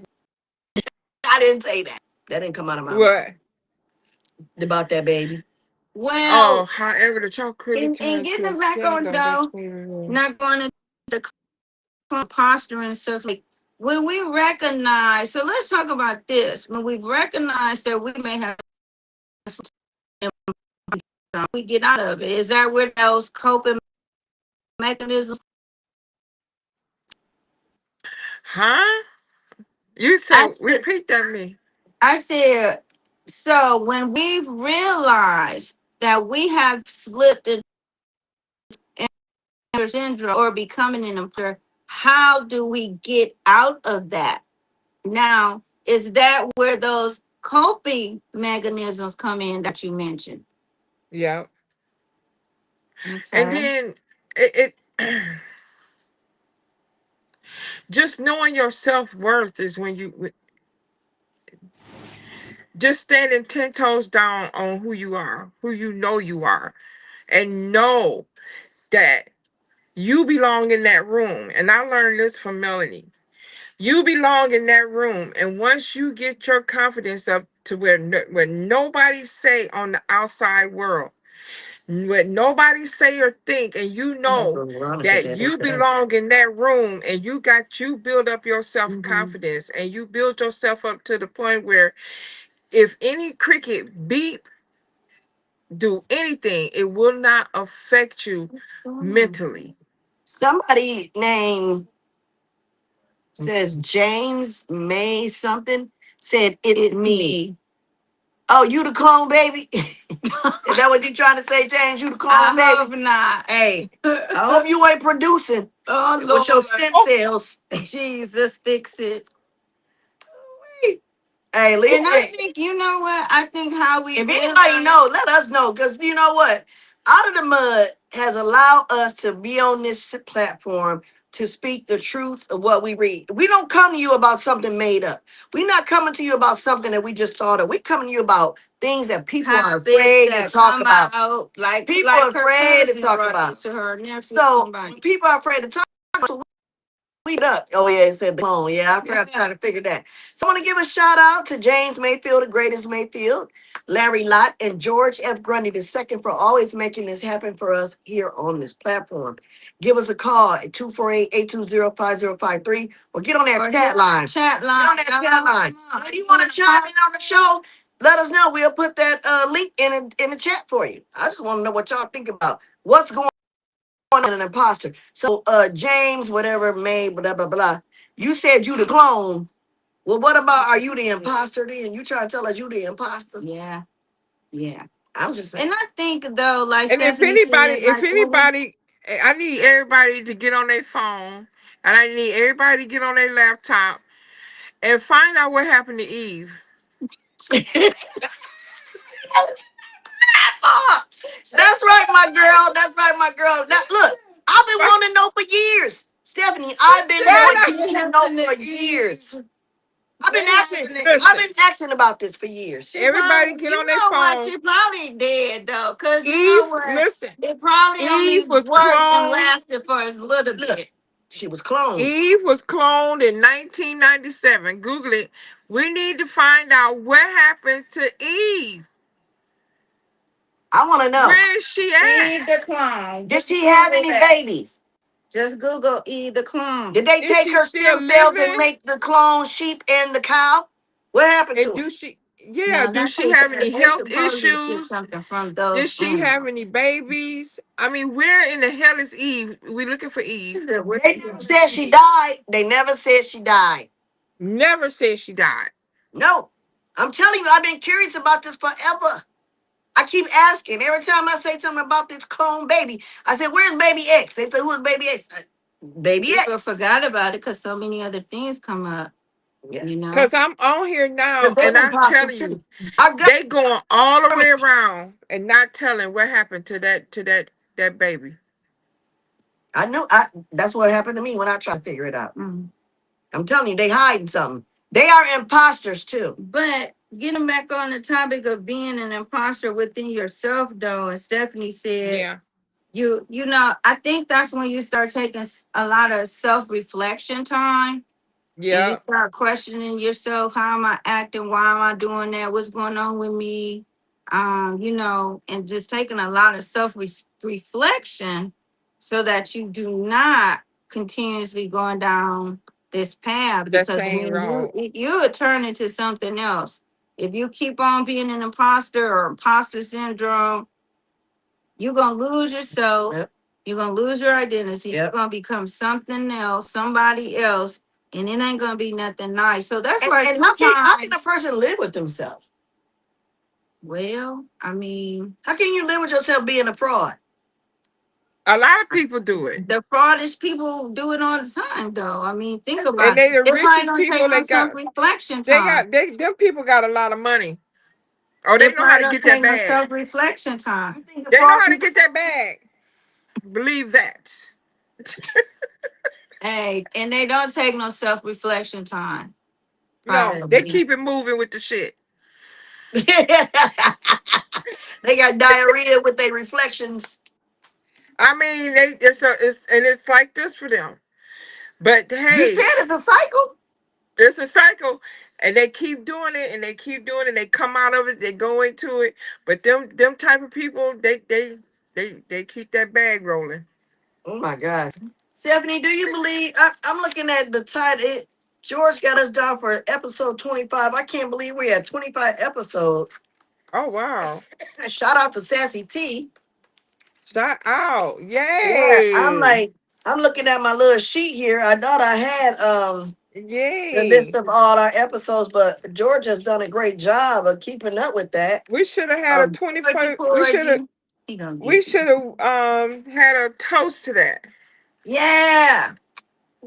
[SPEAKER 1] I didn't say that. That didn't come out of my mouth
[SPEAKER 2] What?
[SPEAKER 1] about that baby.
[SPEAKER 2] Oh,
[SPEAKER 3] well.
[SPEAKER 2] however, the chocolate
[SPEAKER 3] And
[SPEAKER 2] turns to a
[SPEAKER 3] getting back on
[SPEAKER 2] scandal. They
[SPEAKER 3] Joe, not going to the imposter and stuff like when we recognize. So let's talk about this. When we recognize that we may have, we get out of it. Is that where those coping mechanisms?
[SPEAKER 2] Huh? You
[SPEAKER 3] I
[SPEAKER 2] said
[SPEAKER 3] said,
[SPEAKER 2] repeat that me.
[SPEAKER 3] I said. So when we realize that we have slipped into syndrome or becoming an imposter, how do we get out of that? Now, is that where those coping mechanisms come in that you mentioned?
[SPEAKER 2] Yeah. And
[SPEAKER 3] Okay.
[SPEAKER 2] then it just knowing your self-worth is when you just standing 10 toes down on who you are, who you are, and know that you belong in that room. And I learned this from Melanie. You belong in that room, and once you get your confidence up to where nobody say on the outside world, what nobody say or think, and you
[SPEAKER 1] That's
[SPEAKER 2] know
[SPEAKER 1] what Veronica
[SPEAKER 2] that
[SPEAKER 1] said.
[SPEAKER 2] you
[SPEAKER 1] That's
[SPEAKER 2] belong in that room, and you build up your
[SPEAKER 3] Mhm.
[SPEAKER 2] self-confidence, and you build yourself up to the point where if any cricket beep do anything, it will not affect you mentally.
[SPEAKER 1] somebody named says James May something said it's
[SPEAKER 3] It's
[SPEAKER 1] me.
[SPEAKER 3] me.
[SPEAKER 1] Oh, you the clone baby? Is that what you trying to say, James? You the clone
[SPEAKER 3] I
[SPEAKER 1] baby?
[SPEAKER 3] hope not.
[SPEAKER 1] Hey, I hope you ain't producing
[SPEAKER 3] Oh
[SPEAKER 1] with your
[SPEAKER 3] Lord,
[SPEAKER 1] stem
[SPEAKER 2] Oh,
[SPEAKER 1] cells.
[SPEAKER 3] Jesus, fix it.
[SPEAKER 1] Hey,
[SPEAKER 3] And I
[SPEAKER 1] listen.
[SPEAKER 3] think you know what? I think how we
[SPEAKER 1] If anybody
[SPEAKER 3] realize.
[SPEAKER 1] know, let us know. Because you know what? Out of the Mud has allowed us to be on this platform to speak the truth of what we read. We don't come to you about something made up. We're not coming to you about something that we just thought of. We're coming to you about things that people are
[SPEAKER 3] Topics
[SPEAKER 1] afraid to
[SPEAKER 3] that
[SPEAKER 1] talk
[SPEAKER 3] come
[SPEAKER 1] about.
[SPEAKER 3] out
[SPEAKER 1] People
[SPEAKER 3] like
[SPEAKER 1] are
[SPEAKER 3] her
[SPEAKER 1] afraid to
[SPEAKER 3] cousin
[SPEAKER 1] talk
[SPEAKER 3] brought
[SPEAKER 1] about.
[SPEAKER 3] this to her nephew,
[SPEAKER 1] So when
[SPEAKER 3] somebody.
[SPEAKER 1] people are afraid to talk, we up. Oh yeah, it said the clone. Yeah, I forgot
[SPEAKER 3] Yeah.
[SPEAKER 1] trying to figure that. So I want to give a shout out to James Mayfield, the greatest Mayfield, Larry Lott, and George F. Grundy II for always making this happen for us here on this platform. Give us a call at 248-820-5053 or get on that
[SPEAKER 3] Or hit
[SPEAKER 1] chat line.
[SPEAKER 3] chat
[SPEAKER 1] Get on
[SPEAKER 3] line.
[SPEAKER 1] that chat
[SPEAKER 3] Y'all,
[SPEAKER 1] line.
[SPEAKER 3] come on.
[SPEAKER 1] And if you want to chime in on the show, let us know. We'll put that link in the chat for you. I just want to know what y'all think about what's going on an imposter. So James, whatever, May, blah blah blah. You said you the clone. Well, what about are you the imposter then? You trying to tell us you the imposter?
[SPEAKER 3] Yeah, yeah.
[SPEAKER 1] I'm just saying.
[SPEAKER 3] And I think though, like
[SPEAKER 2] and
[SPEAKER 3] Stephanie said,
[SPEAKER 2] if
[SPEAKER 3] like when we
[SPEAKER 2] anybody, I need everybody to get on their phone, and I need everybody to get on their laptop and find out what happened to Eve.
[SPEAKER 1] That's right, my girl. That's right, my girl. Now, look, I've been wanting to know for years. Stephanie,
[SPEAKER 3] she
[SPEAKER 1] I've been
[SPEAKER 3] said
[SPEAKER 1] wanting
[SPEAKER 3] what
[SPEAKER 1] to know
[SPEAKER 3] happened
[SPEAKER 1] for
[SPEAKER 3] to
[SPEAKER 1] years.
[SPEAKER 3] Eve.
[SPEAKER 1] I've been
[SPEAKER 3] What
[SPEAKER 1] asking,
[SPEAKER 3] happened to
[SPEAKER 1] I've
[SPEAKER 2] Listen,
[SPEAKER 1] been asking about this for years.
[SPEAKER 3] She
[SPEAKER 2] everybody
[SPEAKER 3] probably,
[SPEAKER 2] get on
[SPEAKER 3] you
[SPEAKER 2] their
[SPEAKER 3] know what?
[SPEAKER 2] phone.
[SPEAKER 3] She probably did though, cause you know
[SPEAKER 2] Eve,
[SPEAKER 3] what?
[SPEAKER 2] listen,
[SPEAKER 3] It probably only
[SPEAKER 2] Eve was
[SPEAKER 3] worked and
[SPEAKER 2] cloned.
[SPEAKER 3] lasted for a little
[SPEAKER 1] Look,
[SPEAKER 3] bit.
[SPEAKER 1] she was cloned.
[SPEAKER 2] Eve was cloned in 1997. Google it. We need to find out what happened to Eve.
[SPEAKER 1] I want to know.
[SPEAKER 2] Where is she at?
[SPEAKER 3] E the clone.
[SPEAKER 1] Did
[SPEAKER 3] Just
[SPEAKER 1] she have
[SPEAKER 3] Google
[SPEAKER 1] any
[SPEAKER 3] that.
[SPEAKER 1] babies?
[SPEAKER 3] Just Google E the clone.
[SPEAKER 1] Did they
[SPEAKER 2] Is
[SPEAKER 1] take
[SPEAKER 2] she
[SPEAKER 1] her
[SPEAKER 2] still
[SPEAKER 1] stem cells and
[SPEAKER 2] living?
[SPEAKER 1] make the clone sheep and the cow? What happened
[SPEAKER 2] And
[SPEAKER 1] to her?
[SPEAKER 2] yeah,
[SPEAKER 3] Now
[SPEAKER 2] do
[SPEAKER 3] that's
[SPEAKER 2] she
[SPEAKER 3] what
[SPEAKER 2] have any
[SPEAKER 3] they
[SPEAKER 2] health
[SPEAKER 3] supposedly get
[SPEAKER 2] issues?
[SPEAKER 3] something from
[SPEAKER 2] Did
[SPEAKER 3] those
[SPEAKER 2] she have
[SPEAKER 3] animals.
[SPEAKER 2] any babies? I mean, where in the hell is Eve? We looking for
[SPEAKER 3] She
[SPEAKER 2] Eve.
[SPEAKER 3] said, "Where
[SPEAKER 1] They
[SPEAKER 3] did
[SPEAKER 1] never
[SPEAKER 3] you
[SPEAKER 1] said she
[SPEAKER 3] see?"
[SPEAKER 1] died. They never said she died.
[SPEAKER 2] Never said she died.
[SPEAKER 1] No. I'm telling you, I've been curious about this forever. I keep asking. Every time I say something about this clone baby, I said, "Where's baby X?" They say, "Who's baby X?" Baby
[SPEAKER 3] People
[SPEAKER 1] X.
[SPEAKER 3] forgot about it because so many other things come up,
[SPEAKER 1] Yeah.
[SPEAKER 3] you know.
[SPEAKER 2] Cause I'm on here now,
[SPEAKER 1] Because
[SPEAKER 2] and
[SPEAKER 1] they're
[SPEAKER 2] I'm
[SPEAKER 1] imposter
[SPEAKER 2] telling
[SPEAKER 1] too.
[SPEAKER 2] you,
[SPEAKER 1] Our
[SPEAKER 2] they going all the way
[SPEAKER 1] government.
[SPEAKER 2] around and not telling what happened to that baby.
[SPEAKER 1] I know. That's what happened to me when I tried to figure it out.
[SPEAKER 3] Mm.
[SPEAKER 1] I'm telling you, they hiding something. They are imposters too.
[SPEAKER 3] But getting back on the topic of being an imposter within yourself, though, and Stephanie said,
[SPEAKER 2] Yeah,
[SPEAKER 3] you know, I think that's when you start taking a lot of self reflection time, and you
[SPEAKER 2] yeah,
[SPEAKER 3] start questioning yourself. How am I acting? Why am I doing that? What's going on with me? You know, and just taking a lot of self reflection so that you do not continuously going down this path,
[SPEAKER 2] that
[SPEAKER 3] because
[SPEAKER 2] same
[SPEAKER 3] when
[SPEAKER 2] wrong.
[SPEAKER 3] you would turn into something else if you keep on being an imposter or imposter syndrome. You're gonna lose yourself.
[SPEAKER 1] Yep.
[SPEAKER 3] You're gonna lose your identity. You're
[SPEAKER 1] Yep.
[SPEAKER 3] gonna become something else, somebody else, and it ain't gonna be nothing nice. So that's why
[SPEAKER 1] And how can a
[SPEAKER 3] sometimes,
[SPEAKER 1] person live with themselves?
[SPEAKER 3] well, I mean,
[SPEAKER 1] How can you live with yourself being a fraud?
[SPEAKER 2] A lot of people do it,
[SPEAKER 3] the fraudish people do it all the time, though. I mean, think
[SPEAKER 1] That's
[SPEAKER 2] and
[SPEAKER 3] about it.
[SPEAKER 2] they the
[SPEAKER 3] It probably
[SPEAKER 2] richest
[SPEAKER 3] don't take
[SPEAKER 2] people.
[SPEAKER 3] no self-reflection time.
[SPEAKER 2] They them people got a lot of money. Oh, they
[SPEAKER 3] It
[SPEAKER 2] know how
[SPEAKER 3] probably
[SPEAKER 2] to
[SPEAKER 3] don't
[SPEAKER 2] get that
[SPEAKER 3] take no
[SPEAKER 2] bag.
[SPEAKER 3] self-reflection
[SPEAKER 1] I
[SPEAKER 3] time.
[SPEAKER 1] think the
[SPEAKER 2] They know
[SPEAKER 1] fraud
[SPEAKER 2] how to
[SPEAKER 1] people.
[SPEAKER 2] get that bag. Believe that.
[SPEAKER 3] Hey, and they don't take no self-reflection time,
[SPEAKER 2] No, they
[SPEAKER 3] probably.
[SPEAKER 2] keep it moving with the shit.
[SPEAKER 1] They got diarrhea with their reflections.
[SPEAKER 2] I mean, it's like this for them. But
[SPEAKER 1] You said
[SPEAKER 2] hey,
[SPEAKER 1] it's a cycle.
[SPEAKER 2] it's a cycle, and they keep doing it, and they keep doing it. They come out of it, they go into it. But them type of people, they keep that bag rolling.
[SPEAKER 1] Oh my gosh. Stephanie, do you believe I'm looking at the title? George got us down for episode 25. I can't believe we had 25 episodes.
[SPEAKER 2] Oh wow!
[SPEAKER 1] Shout out to Sassy Tea.
[SPEAKER 2] Shout out!
[SPEAKER 1] Yeah, I'm
[SPEAKER 2] Yay!
[SPEAKER 1] like, I'm looking at my little sheet here. I thought I had the list
[SPEAKER 2] Yay!
[SPEAKER 1] of all our episodes, but George has done a great job of keeping up with that.
[SPEAKER 2] We should have had a
[SPEAKER 1] Um,
[SPEAKER 2] 25.
[SPEAKER 3] Porgy, he gonna
[SPEAKER 2] We
[SPEAKER 3] get
[SPEAKER 2] should
[SPEAKER 3] you.
[SPEAKER 2] have had a toast to that.
[SPEAKER 3] Yeah,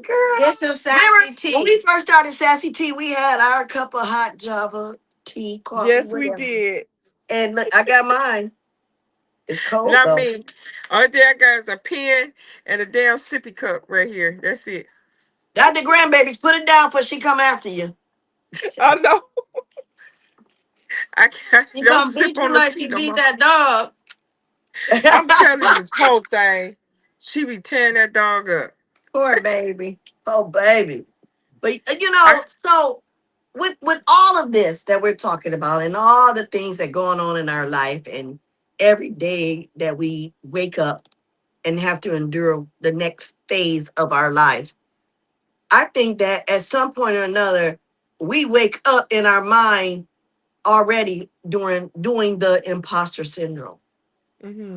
[SPEAKER 1] Girl,
[SPEAKER 3] get some
[SPEAKER 1] remember
[SPEAKER 3] sassy
[SPEAKER 1] when we
[SPEAKER 3] tea.
[SPEAKER 1] first started Sassy Tea, we had our cup of hot Java tea, coffee,
[SPEAKER 2] Yes, we
[SPEAKER 1] whatever.
[SPEAKER 2] did.
[SPEAKER 1] And look, I got mine. It's cold
[SPEAKER 2] Not
[SPEAKER 1] though.
[SPEAKER 2] me. Only thing I got is a pen and a damn sippy cup right here. That's it.
[SPEAKER 1] Got the grandbabies. Put it down before she come after you.
[SPEAKER 2] I know. I can't.
[SPEAKER 3] She
[SPEAKER 2] Don't
[SPEAKER 3] gonna
[SPEAKER 2] sip
[SPEAKER 3] beat you
[SPEAKER 2] on the
[SPEAKER 3] like
[SPEAKER 2] tea
[SPEAKER 3] she
[SPEAKER 2] no
[SPEAKER 3] beat
[SPEAKER 2] more.
[SPEAKER 3] that dog.
[SPEAKER 2] I'm telling you, this whole thing. She be tearing that dog up.
[SPEAKER 3] Poor baby.
[SPEAKER 1] Oh baby. But
[SPEAKER 2] I
[SPEAKER 1] so with all of this that we're talking about and all the things that going on in our life and every day that we wake up and have to endure the next phase of our life, I think that at some point or another we wake up in our mind already during doing the imposter syndrome.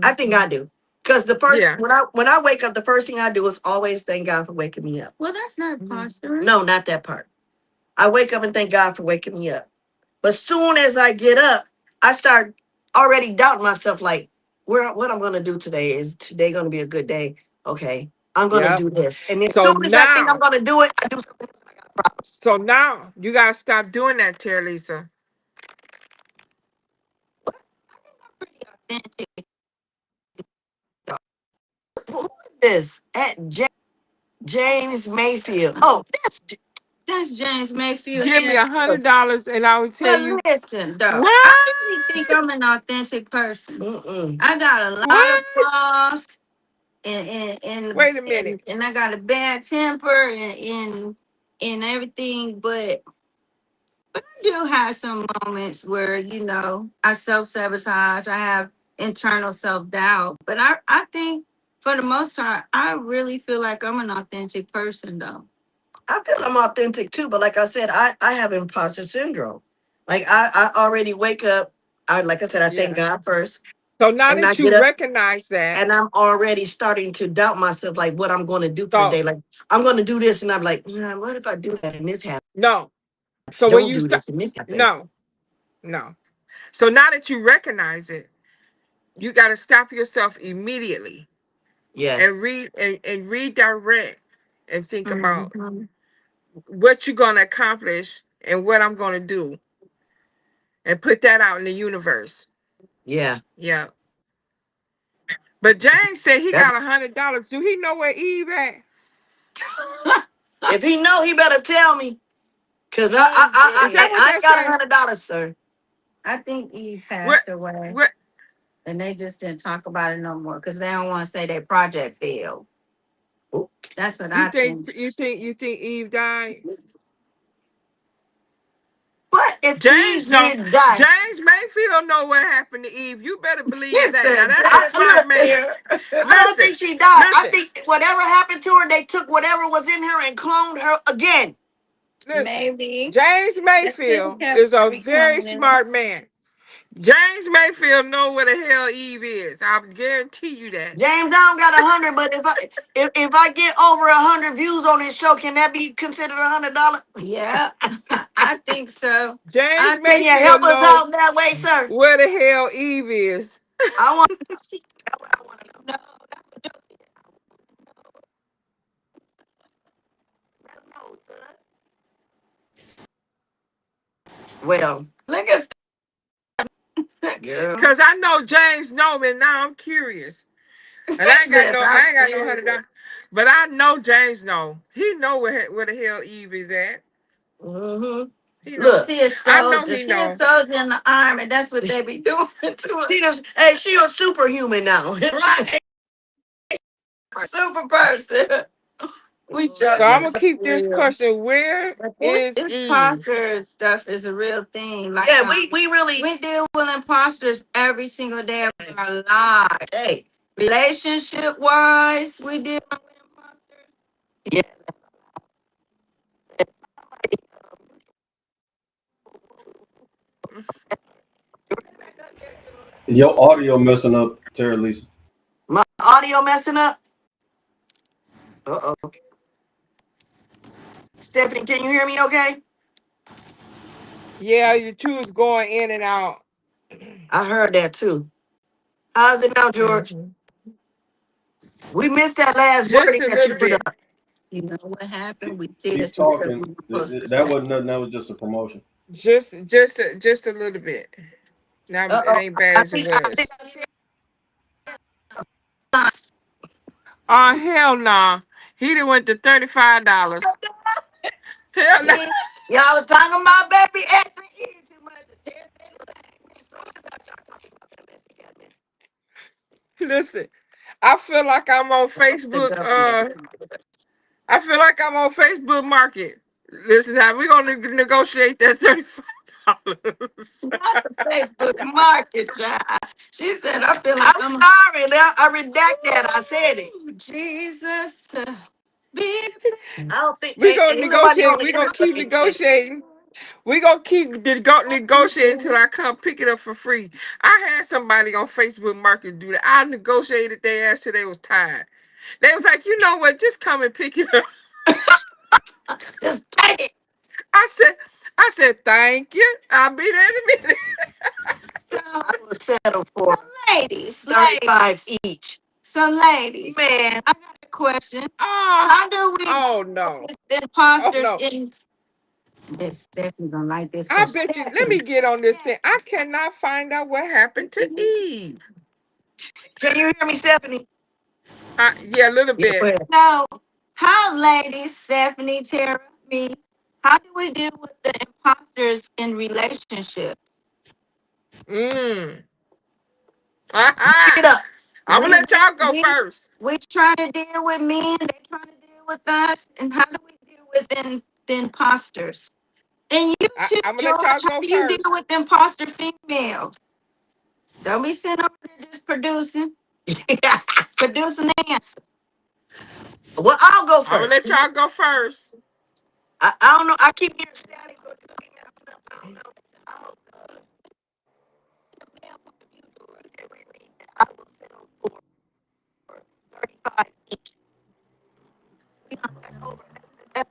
[SPEAKER 1] I
[SPEAKER 2] hmm
[SPEAKER 1] think I do. Because the first
[SPEAKER 2] yeah.
[SPEAKER 1] when I wake up, the first thing I do is always thank God for waking me up.
[SPEAKER 3] Well, that's not
[SPEAKER 2] hmm
[SPEAKER 3] posturing.
[SPEAKER 1] No, not that part. I wake up and thank God for waking me up. But soon as I get up, I start already doubting myself like, what I'm gonna do today? Is today gonna be a good day? Okay, I'm gonna
[SPEAKER 2] Yep.
[SPEAKER 1] do this. And as
[SPEAKER 2] So
[SPEAKER 1] soon as I think I'm
[SPEAKER 2] now,
[SPEAKER 1] gonna do it, I do something else and I got a problem.
[SPEAKER 2] so now you gotta stop doing that, Terralisa.
[SPEAKER 3] Pretty authentic.
[SPEAKER 1] Who is this? At James Mayfield. Oh,
[SPEAKER 3] That's James Mayfield.
[SPEAKER 2] Give me
[SPEAKER 3] Yes.
[SPEAKER 2] $100 and I will tell
[SPEAKER 3] But
[SPEAKER 2] you
[SPEAKER 3] listen, though, I
[SPEAKER 2] what?
[SPEAKER 3] really think I'm an authentic person.
[SPEAKER 1] mm-mm.
[SPEAKER 3] I got a lot of
[SPEAKER 2] What?
[SPEAKER 3] flaws, and
[SPEAKER 2] Wait a minute.
[SPEAKER 3] I got a bad temper and everything, but I do have some moments where, I self-sabotage. I have internal self-doubt. But I think for the most part, I really feel like I'm an authentic person, though.
[SPEAKER 1] I feel I'm authentic too, but like I said, I have imposter syndrome. Like I already wake up. Like I said, I thank
[SPEAKER 2] Yeah.
[SPEAKER 1] God first,
[SPEAKER 2] So now
[SPEAKER 1] and I
[SPEAKER 2] that
[SPEAKER 1] get
[SPEAKER 2] you
[SPEAKER 1] up
[SPEAKER 2] recognize that,
[SPEAKER 1] and I'm already starting to doubt myself, like what I'm going to do for the
[SPEAKER 2] so
[SPEAKER 1] day. Like I'm going to do this, and I'm like, nah, what if I do that and this happen?
[SPEAKER 2] no. So when
[SPEAKER 1] Don't
[SPEAKER 2] you
[SPEAKER 1] do
[SPEAKER 2] start,
[SPEAKER 1] this and this happen.
[SPEAKER 2] no, no. So now that you recognize it, You got to stop yourself immediately and
[SPEAKER 1] Yes.
[SPEAKER 2] redirect and think about
[SPEAKER 3] Mhm.
[SPEAKER 2] what you're going to accomplish and what I'm going to do and put that out in the universe.
[SPEAKER 1] Yeah.
[SPEAKER 2] Yeah. But James said he
[SPEAKER 1] That's
[SPEAKER 2] got $100. Do he know where Eve at?
[SPEAKER 1] if he know, he better tell me. Cause
[SPEAKER 3] Eve
[SPEAKER 2] Is that what
[SPEAKER 1] I
[SPEAKER 2] that
[SPEAKER 1] ain't got
[SPEAKER 2] say?
[SPEAKER 1] $100, sir.
[SPEAKER 3] I think Eve
[SPEAKER 2] What?
[SPEAKER 3] passed away,
[SPEAKER 2] What?
[SPEAKER 3] and they just didn't talk about it no more because they don't want to say their project failed.
[SPEAKER 1] Ooh.
[SPEAKER 3] That's what
[SPEAKER 2] You
[SPEAKER 3] I
[SPEAKER 2] think?
[SPEAKER 3] think.
[SPEAKER 2] You think Eve died?
[SPEAKER 1] But if Eve
[SPEAKER 2] James know.
[SPEAKER 1] did die,
[SPEAKER 2] James Mayfield know what happened to Eve. You better believe that. Now
[SPEAKER 3] Listen,
[SPEAKER 2] that's a smart man.
[SPEAKER 1] I don't
[SPEAKER 2] Listen,
[SPEAKER 1] think she died. I
[SPEAKER 2] listen,
[SPEAKER 1] think whatever happened to her, they took whatever was in her and cloned her again.
[SPEAKER 2] listen.
[SPEAKER 3] maybe
[SPEAKER 2] James
[SPEAKER 3] they could
[SPEAKER 2] Mayfield
[SPEAKER 3] have
[SPEAKER 2] is a very
[SPEAKER 3] recloning.
[SPEAKER 2] smart man. James Mayfield know where the hell Eve is. I guarantee you that.
[SPEAKER 1] James, I don't got 100, but if I get over 100 views on this show, can that be considered $100?
[SPEAKER 3] Yeah, I think so.
[SPEAKER 2] James
[SPEAKER 3] I
[SPEAKER 1] Can
[SPEAKER 3] think
[SPEAKER 1] you
[SPEAKER 2] Mayfield
[SPEAKER 1] help us
[SPEAKER 2] know
[SPEAKER 1] out that way, sir?
[SPEAKER 2] where the hell Eve is.
[SPEAKER 1] I want. That's what I want to know.
[SPEAKER 3] no.
[SPEAKER 1] Let 'em know, son. Well,
[SPEAKER 3] Look at
[SPEAKER 1] girl.
[SPEAKER 2] Cause I know James know me. Now I'm curious. And
[SPEAKER 3] he said,
[SPEAKER 2] I
[SPEAKER 3] "I'm
[SPEAKER 2] ain't got no
[SPEAKER 3] serious."
[SPEAKER 2] $100. But I know James know. He know where the hell Eve is at.
[SPEAKER 1] Mm-hmm.
[SPEAKER 2] He know.
[SPEAKER 1] Look,
[SPEAKER 3] She a
[SPEAKER 2] I know
[SPEAKER 3] soldier.
[SPEAKER 2] he
[SPEAKER 3] She a
[SPEAKER 2] know.
[SPEAKER 3] soldier in the army. That's what they be doing to
[SPEAKER 1] she
[SPEAKER 3] us.
[SPEAKER 1] just hey, she a superhuman now.
[SPEAKER 3] Right, super person. We
[SPEAKER 2] So I'm
[SPEAKER 3] joking
[SPEAKER 2] gonna
[SPEAKER 3] for
[SPEAKER 2] keep this
[SPEAKER 3] real.
[SPEAKER 2] question. Where
[SPEAKER 3] But this
[SPEAKER 2] is Eve?
[SPEAKER 3] imposter stuff is a real thing. Like
[SPEAKER 1] Yeah, we really
[SPEAKER 3] we deal with imposters every single day of our lives.
[SPEAKER 1] hey.
[SPEAKER 3] Relationship wise, we deal with imposters.
[SPEAKER 1] Yeah.
[SPEAKER 4] Your audio messing up, Terralisa.
[SPEAKER 1] My audio messing up. Uh-oh. Stephanie, can you hear me okay?
[SPEAKER 2] Yeah, your two is going in and out.
[SPEAKER 1] I heard that too. How's it now, George?
[SPEAKER 2] Mhm.
[SPEAKER 1] We missed that last
[SPEAKER 2] Just
[SPEAKER 1] wording
[SPEAKER 2] a
[SPEAKER 1] that
[SPEAKER 2] little
[SPEAKER 1] you put
[SPEAKER 2] bit.
[SPEAKER 1] up.
[SPEAKER 3] You know what happened?
[SPEAKER 4] Keep,
[SPEAKER 3] We see
[SPEAKER 4] keep
[SPEAKER 3] this because
[SPEAKER 4] talking.
[SPEAKER 3] we were supposed to
[SPEAKER 4] That
[SPEAKER 3] say.
[SPEAKER 4] wasn't nothing. That was just a promotion.
[SPEAKER 2] Just a little bit. Now it
[SPEAKER 1] Uh-oh.
[SPEAKER 2] ain't bad as it
[SPEAKER 1] I think
[SPEAKER 2] was.
[SPEAKER 1] I said
[SPEAKER 2] Oh hell no! He done went to $35. Hell no!
[SPEAKER 3] See, y'all was talking about baby X and E too much.
[SPEAKER 2] Listen, I feel like I'm on
[SPEAKER 3] The
[SPEAKER 2] Facebook.
[SPEAKER 3] government.
[SPEAKER 2] I feel like I'm on Facebook Market. Listen, now we're gonna negotiate that $35.
[SPEAKER 3] Not the Facebook market, child. She said, I feel like
[SPEAKER 1] I'm
[SPEAKER 3] I'm
[SPEAKER 1] sorry. I redact that. I said it.
[SPEAKER 3] Jesus. Be
[SPEAKER 1] I don't think
[SPEAKER 2] We're gonna
[SPEAKER 1] ain't nobody on
[SPEAKER 2] negotiate.
[SPEAKER 1] the
[SPEAKER 2] We're gonna
[SPEAKER 1] internet
[SPEAKER 2] keep
[SPEAKER 1] think that.
[SPEAKER 2] negotiating. We're gonna keep negotiating until I come pick it up for free. I had somebody on Facebook Market do that. I negotiated their ass till they was tired. They was like, you know what? Just come and pick it up.
[SPEAKER 3] just take it.
[SPEAKER 2] I said, thank you. I'll be there in a minute.
[SPEAKER 3] So,
[SPEAKER 1] I will settle for
[SPEAKER 3] ladies,
[SPEAKER 1] 35 each.
[SPEAKER 3] So, ladies,
[SPEAKER 1] Man,
[SPEAKER 3] I got a question.
[SPEAKER 2] Ah,
[SPEAKER 3] How do we deal
[SPEAKER 2] oh no.
[SPEAKER 3] with the
[SPEAKER 2] Oh
[SPEAKER 3] imposters
[SPEAKER 2] no.
[SPEAKER 3] in this? Stephanie gonna like this
[SPEAKER 2] I
[SPEAKER 3] question.
[SPEAKER 2] bet you. Let me get on this thing. I cannot find out what happened to Eve.
[SPEAKER 1] can you hear me, Stephanie?
[SPEAKER 2] Yeah, a little
[SPEAKER 1] Yeah,
[SPEAKER 2] bit.
[SPEAKER 1] well,
[SPEAKER 3] So, how, ladies, Stephanie, Tara, me, how do we deal with the imposters in relationships?
[SPEAKER 2] Mm.
[SPEAKER 1] bring it up.
[SPEAKER 2] I'm gonna
[SPEAKER 3] We,
[SPEAKER 2] let y'all go
[SPEAKER 3] we,
[SPEAKER 2] first.
[SPEAKER 3] we trying to deal with men, they trying to deal with us, and how do we deal with the imposters? And you too,
[SPEAKER 2] I'm gonna let
[SPEAKER 3] George,
[SPEAKER 2] y'all
[SPEAKER 3] how
[SPEAKER 2] go
[SPEAKER 3] do you deal
[SPEAKER 2] first.
[SPEAKER 3] with imposter females? Don't be sitting over there just producing the answer.
[SPEAKER 1] Well, I'll go
[SPEAKER 2] I'm gonna let
[SPEAKER 1] first.
[SPEAKER 2] y'all go first.
[SPEAKER 1] I don't know. I keep hearing static. So it could be messing up. I don't know. I'll, I will settle for 35 each. That's over. That's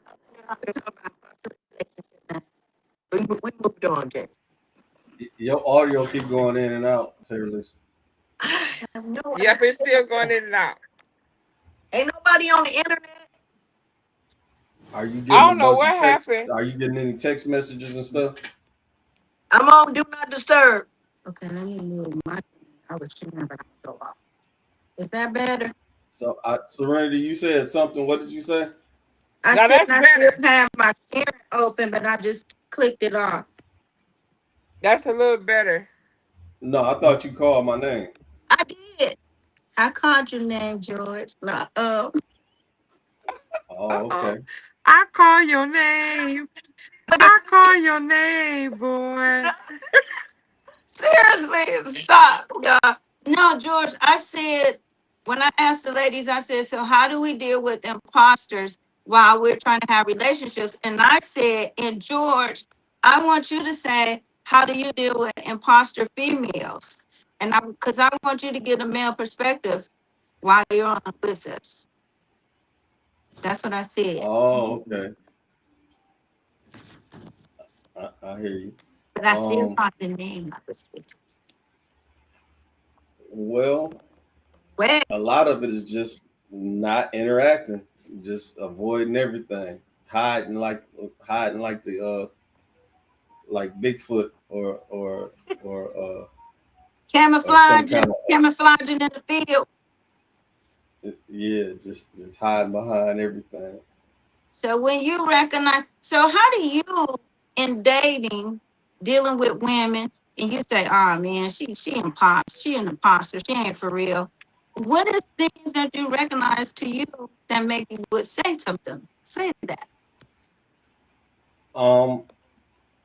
[SPEAKER 1] we moved on, Jay.
[SPEAKER 4] Your audio keep going in and out, Terralisa.
[SPEAKER 1] have no
[SPEAKER 2] Yep, it's still
[SPEAKER 1] idea.
[SPEAKER 2] going in and out.
[SPEAKER 1] Ain't nobody on the internet.
[SPEAKER 4] Are you
[SPEAKER 2] I
[SPEAKER 4] getting a
[SPEAKER 2] don't know
[SPEAKER 4] bunch of
[SPEAKER 2] what
[SPEAKER 4] text?
[SPEAKER 2] happened.
[SPEAKER 4] Are you getting any text messages and stuff?
[SPEAKER 1] I'm on Do Not Disturb. Okay, let me move my. I was sharing, but I go off. Is that better?
[SPEAKER 4] So, Serenity, you said something. What did you say?
[SPEAKER 1] I
[SPEAKER 2] Now
[SPEAKER 1] said
[SPEAKER 2] that's
[SPEAKER 1] I still
[SPEAKER 2] better.
[SPEAKER 1] have my camera open, but I just clicked it off.
[SPEAKER 2] That's a little better.
[SPEAKER 4] No, I thought you called my name.
[SPEAKER 1] I did. I called your name, George. No,
[SPEAKER 2] Uh
[SPEAKER 4] Oh,
[SPEAKER 2] oh.
[SPEAKER 4] okay.
[SPEAKER 2] I call your name. I call your name, boy.
[SPEAKER 3] Seriously, stop, y'all. No, George, I said, when I asked the ladies, I said, so how do we deal with imposters while we're trying to have relationships? And I said, and George, I want you to say, how do you deal with imposter females? And because I want you to get a male perspective while you're on with us. That's what I said.
[SPEAKER 4] Oh, okay. I hear you.
[SPEAKER 3] But I still
[SPEAKER 4] Um,
[SPEAKER 3] caught the name. I was like,
[SPEAKER 4] well,
[SPEAKER 3] well,
[SPEAKER 4] a lot of it is just not interacting, just avoiding everything, hiding like the like Bigfoot or some
[SPEAKER 3] camouflaging,
[SPEAKER 4] kind
[SPEAKER 3] camouflaging in the field.
[SPEAKER 4] of yeah, just hiding behind everything.
[SPEAKER 3] So when you recognize, so how do you in dating, dealing with women, and you say, "Oh man, she an imposter, she ain't for real." What is things that you recognize to you that make you would say something? Say that.
[SPEAKER 4] Um,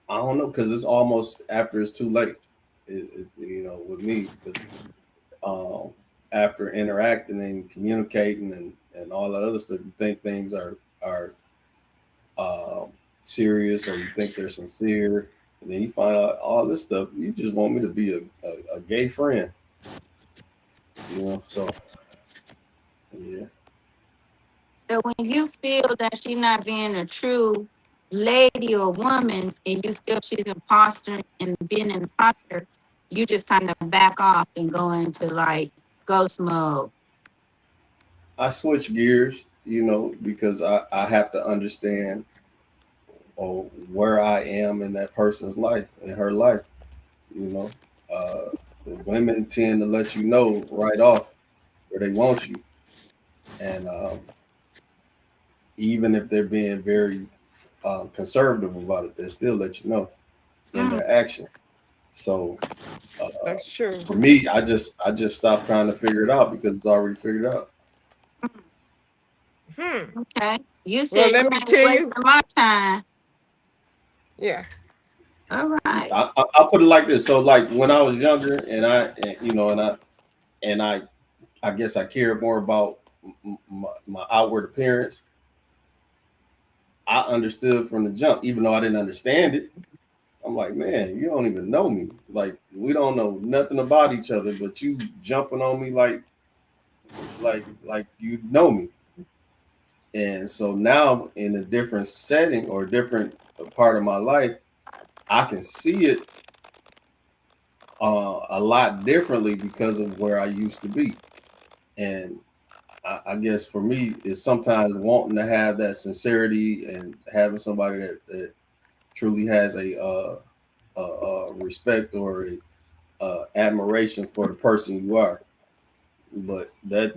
[SPEAKER 4] I don't know because it's almost after it's too late. With me because um, after interacting and communicating and all that other stuff, you think things are um, serious or you think they're sincere, and then you find out all this stuff. You just want me to be a gay friend, So yeah,
[SPEAKER 3] So when you feel that she's not being a true lady or woman, and you feel she's an imposter and being an imposter, you just kind of back off and go into like ghost mode.
[SPEAKER 4] I switch gears, because I have to understand where I am in that person's life, in her life. You know, the women tend to let you know right off where they want you, and even if they're being very conservative about it, they still let you know in
[SPEAKER 3] Mm,
[SPEAKER 4] their action. So uh,
[SPEAKER 2] That's true.
[SPEAKER 4] for me, I just stopped trying to figure it out because it's already figured out.
[SPEAKER 2] Hmm.
[SPEAKER 3] okay. You
[SPEAKER 2] Well,
[SPEAKER 3] said
[SPEAKER 2] let
[SPEAKER 3] you
[SPEAKER 2] me
[SPEAKER 3] ain't
[SPEAKER 2] tell you.
[SPEAKER 3] wasting my time.
[SPEAKER 2] Yeah.
[SPEAKER 3] All right.
[SPEAKER 4] I'll put it like this. So like when I was younger, and I guess I cared more about my outward appearance. I understood from the jump, even though I didn't understand it. I'm like, man, you don't even know me. Like, we don't know nothing about each other, but you jumping on me like you know me. And so now in a different setting or a different part of my life, I can see it a lot differently because of where I used to be. And I guess for me, it's sometimes wanting to have that sincerity and having somebody that truly has a respect or admiration for the person you are. But that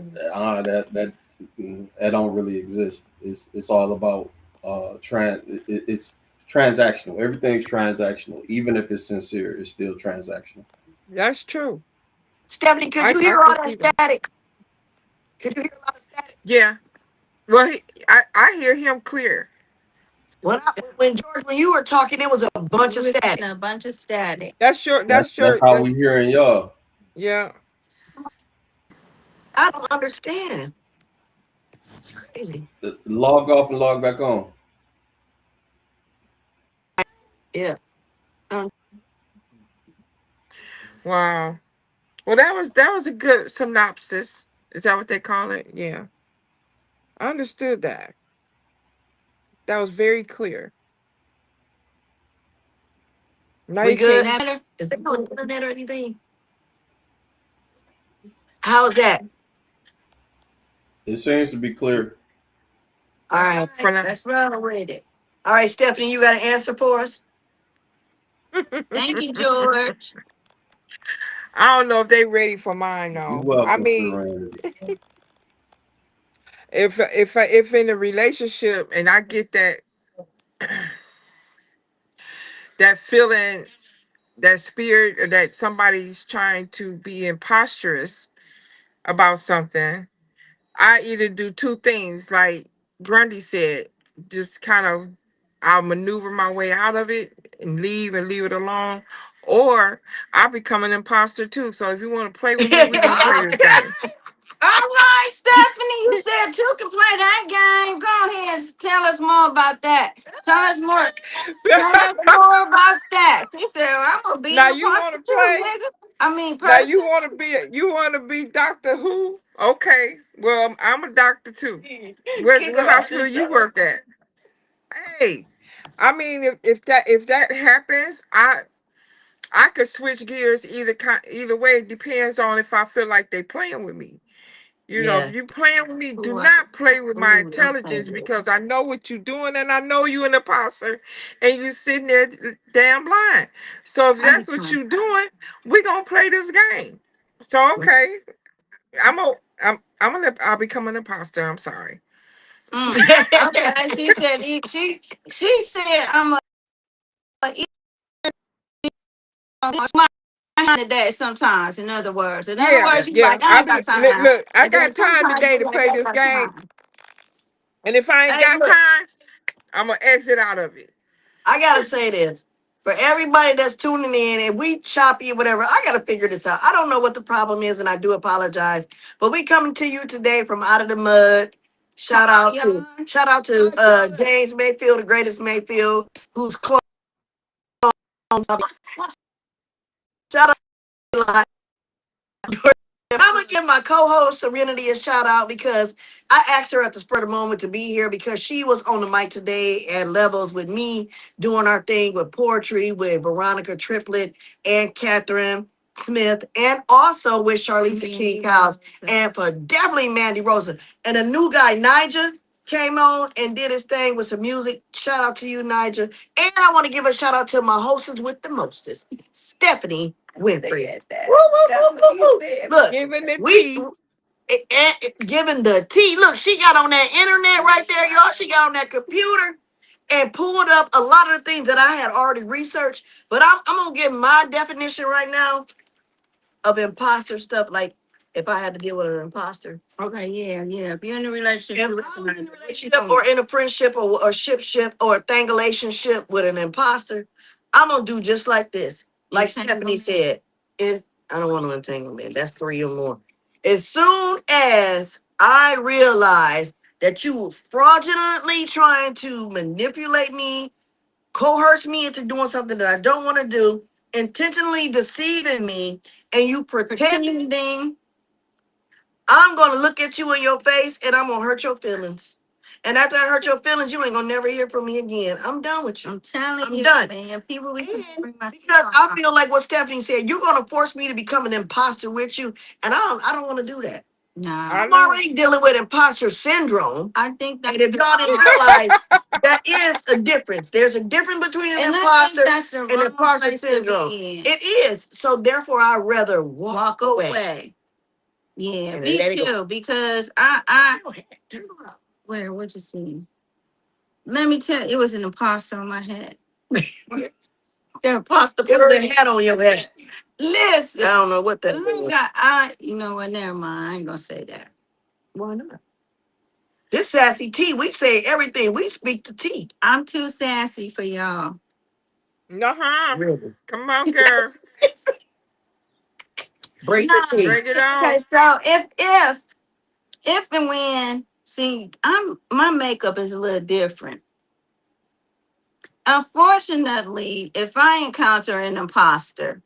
[SPEAKER 4] don't really exist. It's all about it's transactional. Everything's transactional. Even if it's sincere, it's still transactional.
[SPEAKER 2] That's true.
[SPEAKER 1] Stephanie, could you
[SPEAKER 2] I
[SPEAKER 1] hear all
[SPEAKER 2] can
[SPEAKER 1] that
[SPEAKER 2] see that.
[SPEAKER 1] static? Could you hear a lot of static?
[SPEAKER 2] Yeah. Well, I hear him clear.
[SPEAKER 1] When you were talking, it was a bunch
[SPEAKER 3] You
[SPEAKER 1] of
[SPEAKER 3] was getting
[SPEAKER 1] static.
[SPEAKER 3] a bunch of static.
[SPEAKER 2] That's your.
[SPEAKER 4] That's
[SPEAKER 2] That's
[SPEAKER 4] that's
[SPEAKER 2] your.
[SPEAKER 4] how
[SPEAKER 2] That's
[SPEAKER 4] we hearing y'all.
[SPEAKER 2] yeah.
[SPEAKER 1] I don't understand. It's crazy.
[SPEAKER 4] Log off and log back on.
[SPEAKER 1] Yeah.
[SPEAKER 2] Wow. Well, that was a good synopsis. Is that what they call it? Yeah. I understood that. That was very clear. Now
[SPEAKER 1] We
[SPEAKER 2] you
[SPEAKER 1] good?
[SPEAKER 2] can.
[SPEAKER 3] Better?
[SPEAKER 1] Is there no internet or anything? How's that?
[SPEAKER 4] It seems to be clear.
[SPEAKER 1] All right.
[SPEAKER 2] For now.
[SPEAKER 3] Let's roll with it.
[SPEAKER 1] All right, Stephanie, you got an answer for us?
[SPEAKER 3] Thank you, George.
[SPEAKER 2] I don't know if they ready for mine
[SPEAKER 4] You're
[SPEAKER 2] though. I
[SPEAKER 4] welcome,
[SPEAKER 2] mean,
[SPEAKER 4] Serenity.
[SPEAKER 2] if in a relationship and I get that feeling, that spirit, or that somebody's trying to be imposterous about something, I either do two things, like Grundy said, just kind of I'll maneuver my way out of it and leave it alone, or I become an imposter too. So if you want to play with me, we're gonna play this game.
[SPEAKER 3] All right, Stephanie, you said two can play that game. Go ahead and tell us more about that. Tell us more. Tell us more about that. He said, I'm gonna be
[SPEAKER 2] Now
[SPEAKER 3] an
[SPEAKER 2] you want
[SPEAKER 3] imposter
[SPEAKER 2] to
[SPEAKER 3] too,
[SPEAKER 2] play?
[SPEAKER 3] nigga. I mean
[SPEAKER 2] Now
[SPEAKER 3] person.
[SPEAKER 2] you want to be Doctor Who? Okay, well I'm a doctor too. What hospital you work at? Hey, I mean if that happens, I could switch gears either way. It depends on if I feel like they playing with me. You know, if
[SPEAKER 1] Yeah.
[SPEAKER 2] you playing with me, do
[SPEAKER 3] Ooh,
[SPEAKER 2] not play with my
[SPEAKER 3] ooh, okay.
[SPEAKER 2] intelligence, because I know what you're doing and I know you an imposter and you sitting there damn blind. So if that's what
[SPEAKER 3] Understand.
[SPEAKER 2] you doing, we gonna play this game. So okay, I'll become an imposter. I'm sorry.
[SPEAKER 3] Okay, she said she said I'm a today sometimes. In other
[SPEAKER 2] Yeah,
[SPEAKER 3] words, you
[SPEAKER 2] yeah.
[SPEAKER 3] like I ain't got time,
[SPEAKER 2] Look. I
[SPEAKER 3] and then
[SPEAKER 2] got time
[SPEAKER 3] sometimes
[SPEAKER 2] today
[SPEAKER 3] you
[SPEAKER 2] to
[SPEAKER 3] like
[SPEAKER 2] play
[SPEAKER 3] I
[SPEAKER 2] this
[SPEAKER 3] got
[SPEAKER 2] game,
[SPEAKER 3] time.
[SPEAKER 2] and if I ain't
[SPEAKER 1] Hey,
[SPEAKER 2] got
[SPEAKER 1] look,
[SPEAKER 2] time, I'm gonna exit out of it.
[SPEAKER 1] I gotta say this. For everybody that's tuning in and we choppy or whatever, I gotta figure this out. I don't know what the problem is, and I do apologize. But we coming to you today from out of the mud.
[SPEAKER 3] Come
[SPEAKER 1] Shout
[SPEAKER 3] on,
[SPEAKER 1] out to
[SPEAKER 3] y'all.
[SPEAKER 1] shout out to James Mayfield, the greatest Mayfield, who's close. Shout out. And I'm gonna give my co-host Serenity a shout out because I asked her at the spur of the moment to be here because she was on the mic today at Levels with me doing our thing with poetry with Veronica Triplett and Catherine Smith and also with Charlisa King Cows and for definitely Mandy Rosa. And a new guy, Nigel, came on and did his thing with some music. Shout out to you, Nigel. And I want to give a shout out to my hostess with the mostest, Stephanie Winfrey. Woo, woo, woo, woo, woo. Look,
[SPEAKER 2] Giving the
[SPEAKER 1] we
[SPEAKER 2] tea.
[SPEAKER 1] giving the tea. Look, she got on that internet right there, y'all. She got on that computer and pulled up a lot of the things that I had already researched. But I'm gonna give my definition right now of imposter stuff. Like if I had to deal with an imposter.
[SPEAKER 3] Okay, yeah, yeah. If you're in a relationship,
[SPEAKER 1] If I was in a relationship or in a friendship or ship or a thangalationship with an imposter, I'm gonna do just like this. Like Stephanie said, is I don't want to entanglement. That's three or more. As soon as I realize that you fraudulently trying to manipulate me, coerce me into doing something that I don't want to do, intentionally deceiving me, and you pretending I'm gonna look at you in your face and I'm gonna hurt your feelings. And after I hurt your feelings, you ain't gonna never hear from me again. I'm done with you.
[SPEAKER 3] I'm telling
[SPEAKER 1] I'm
[SPEAKER 3] you,
[SPEAKER 1] done.
[SPEAKER 3] man. People be
[SPEAKER 1] And
[SPEAKER 3] bring my
[SPEAKER 1] because I feel like what Stephanie said, you're gonna force me to become an imposter with you, and I don't want to do that.
[SPEAKER 3] nah.
[SPEAKER 2] I
[SPEAKER 1] I'm
[SPEAKER 2] know.
[SPEAKER 1] already dealing with imposter syndrome.
[SPEAKER 3] I think
[SPEAKER 1] And
[SPEAKER 3] that's
[SPEAKER 1] if
[SPEAKER 3] the
[SPEAKER 1] y'all didn't
[SPEAKER 3] wrong.
[SPEAKER 1] realize, that is a difference. There's a difference between an
[SPEAKER 3] And I think
[SPEAKER 1] imposter
[SPEAKER 3] that's the
[SPEAKER 1] and
[SPEAKER 3] wrong
[SPEAKER 1] imposter
[SPEAKER 3] place to
[SPEAKER 1] syndrome.
[SPEAKER 3] be in.
[SPEAKER 1] It is. So therefore, I rather walk
[SPEAKER 3] Walk
[SPEAKER 1] away
[SPEAKER 3] away. Yeah,
[SPEAKER 1] and
[SPEAKER 3] me
[SPEAKER 1] let it go.
[SPEAKER 3] too. Because
[SPEAKER 1] Turn around.
[SPEAKER 3] where what you see? Let me tell you, it was an imposter on my head. The imposter
[SPEAKER 1] It was
[SPEAKER 3] bird.
[SPEAKER 1] a hat on your head.
[SPEAKER 3] Listen,
[SPEAKER 1] I don't know what that
[SPEAKER 3] look,
[SPEAKER 1] was.
[SPEAKER 3] you know what? Never mind. I ain't gonna say that.
[SPEAKER 1] Why not? This sassy tea, we say everything. We speak the tea.
[SPEAKER 3] I'm too sassy for y'all.
[SPEAKER 2] Uh-huh.
[SPEAKER 1] Really?
[SPEAKER 2] Come on, girl.
[SPEAKER 1] Break the
[SPEAKER 3] No,
[SPEAKER 1] tea.
[SPEAKER 2] Bring it
[SPEAKER 3] okay.
[SPEAKER 2] on.
[SPEAKER 3] So if and when see, my makeup is a little different. Unfortunately, if I encounter an imposter,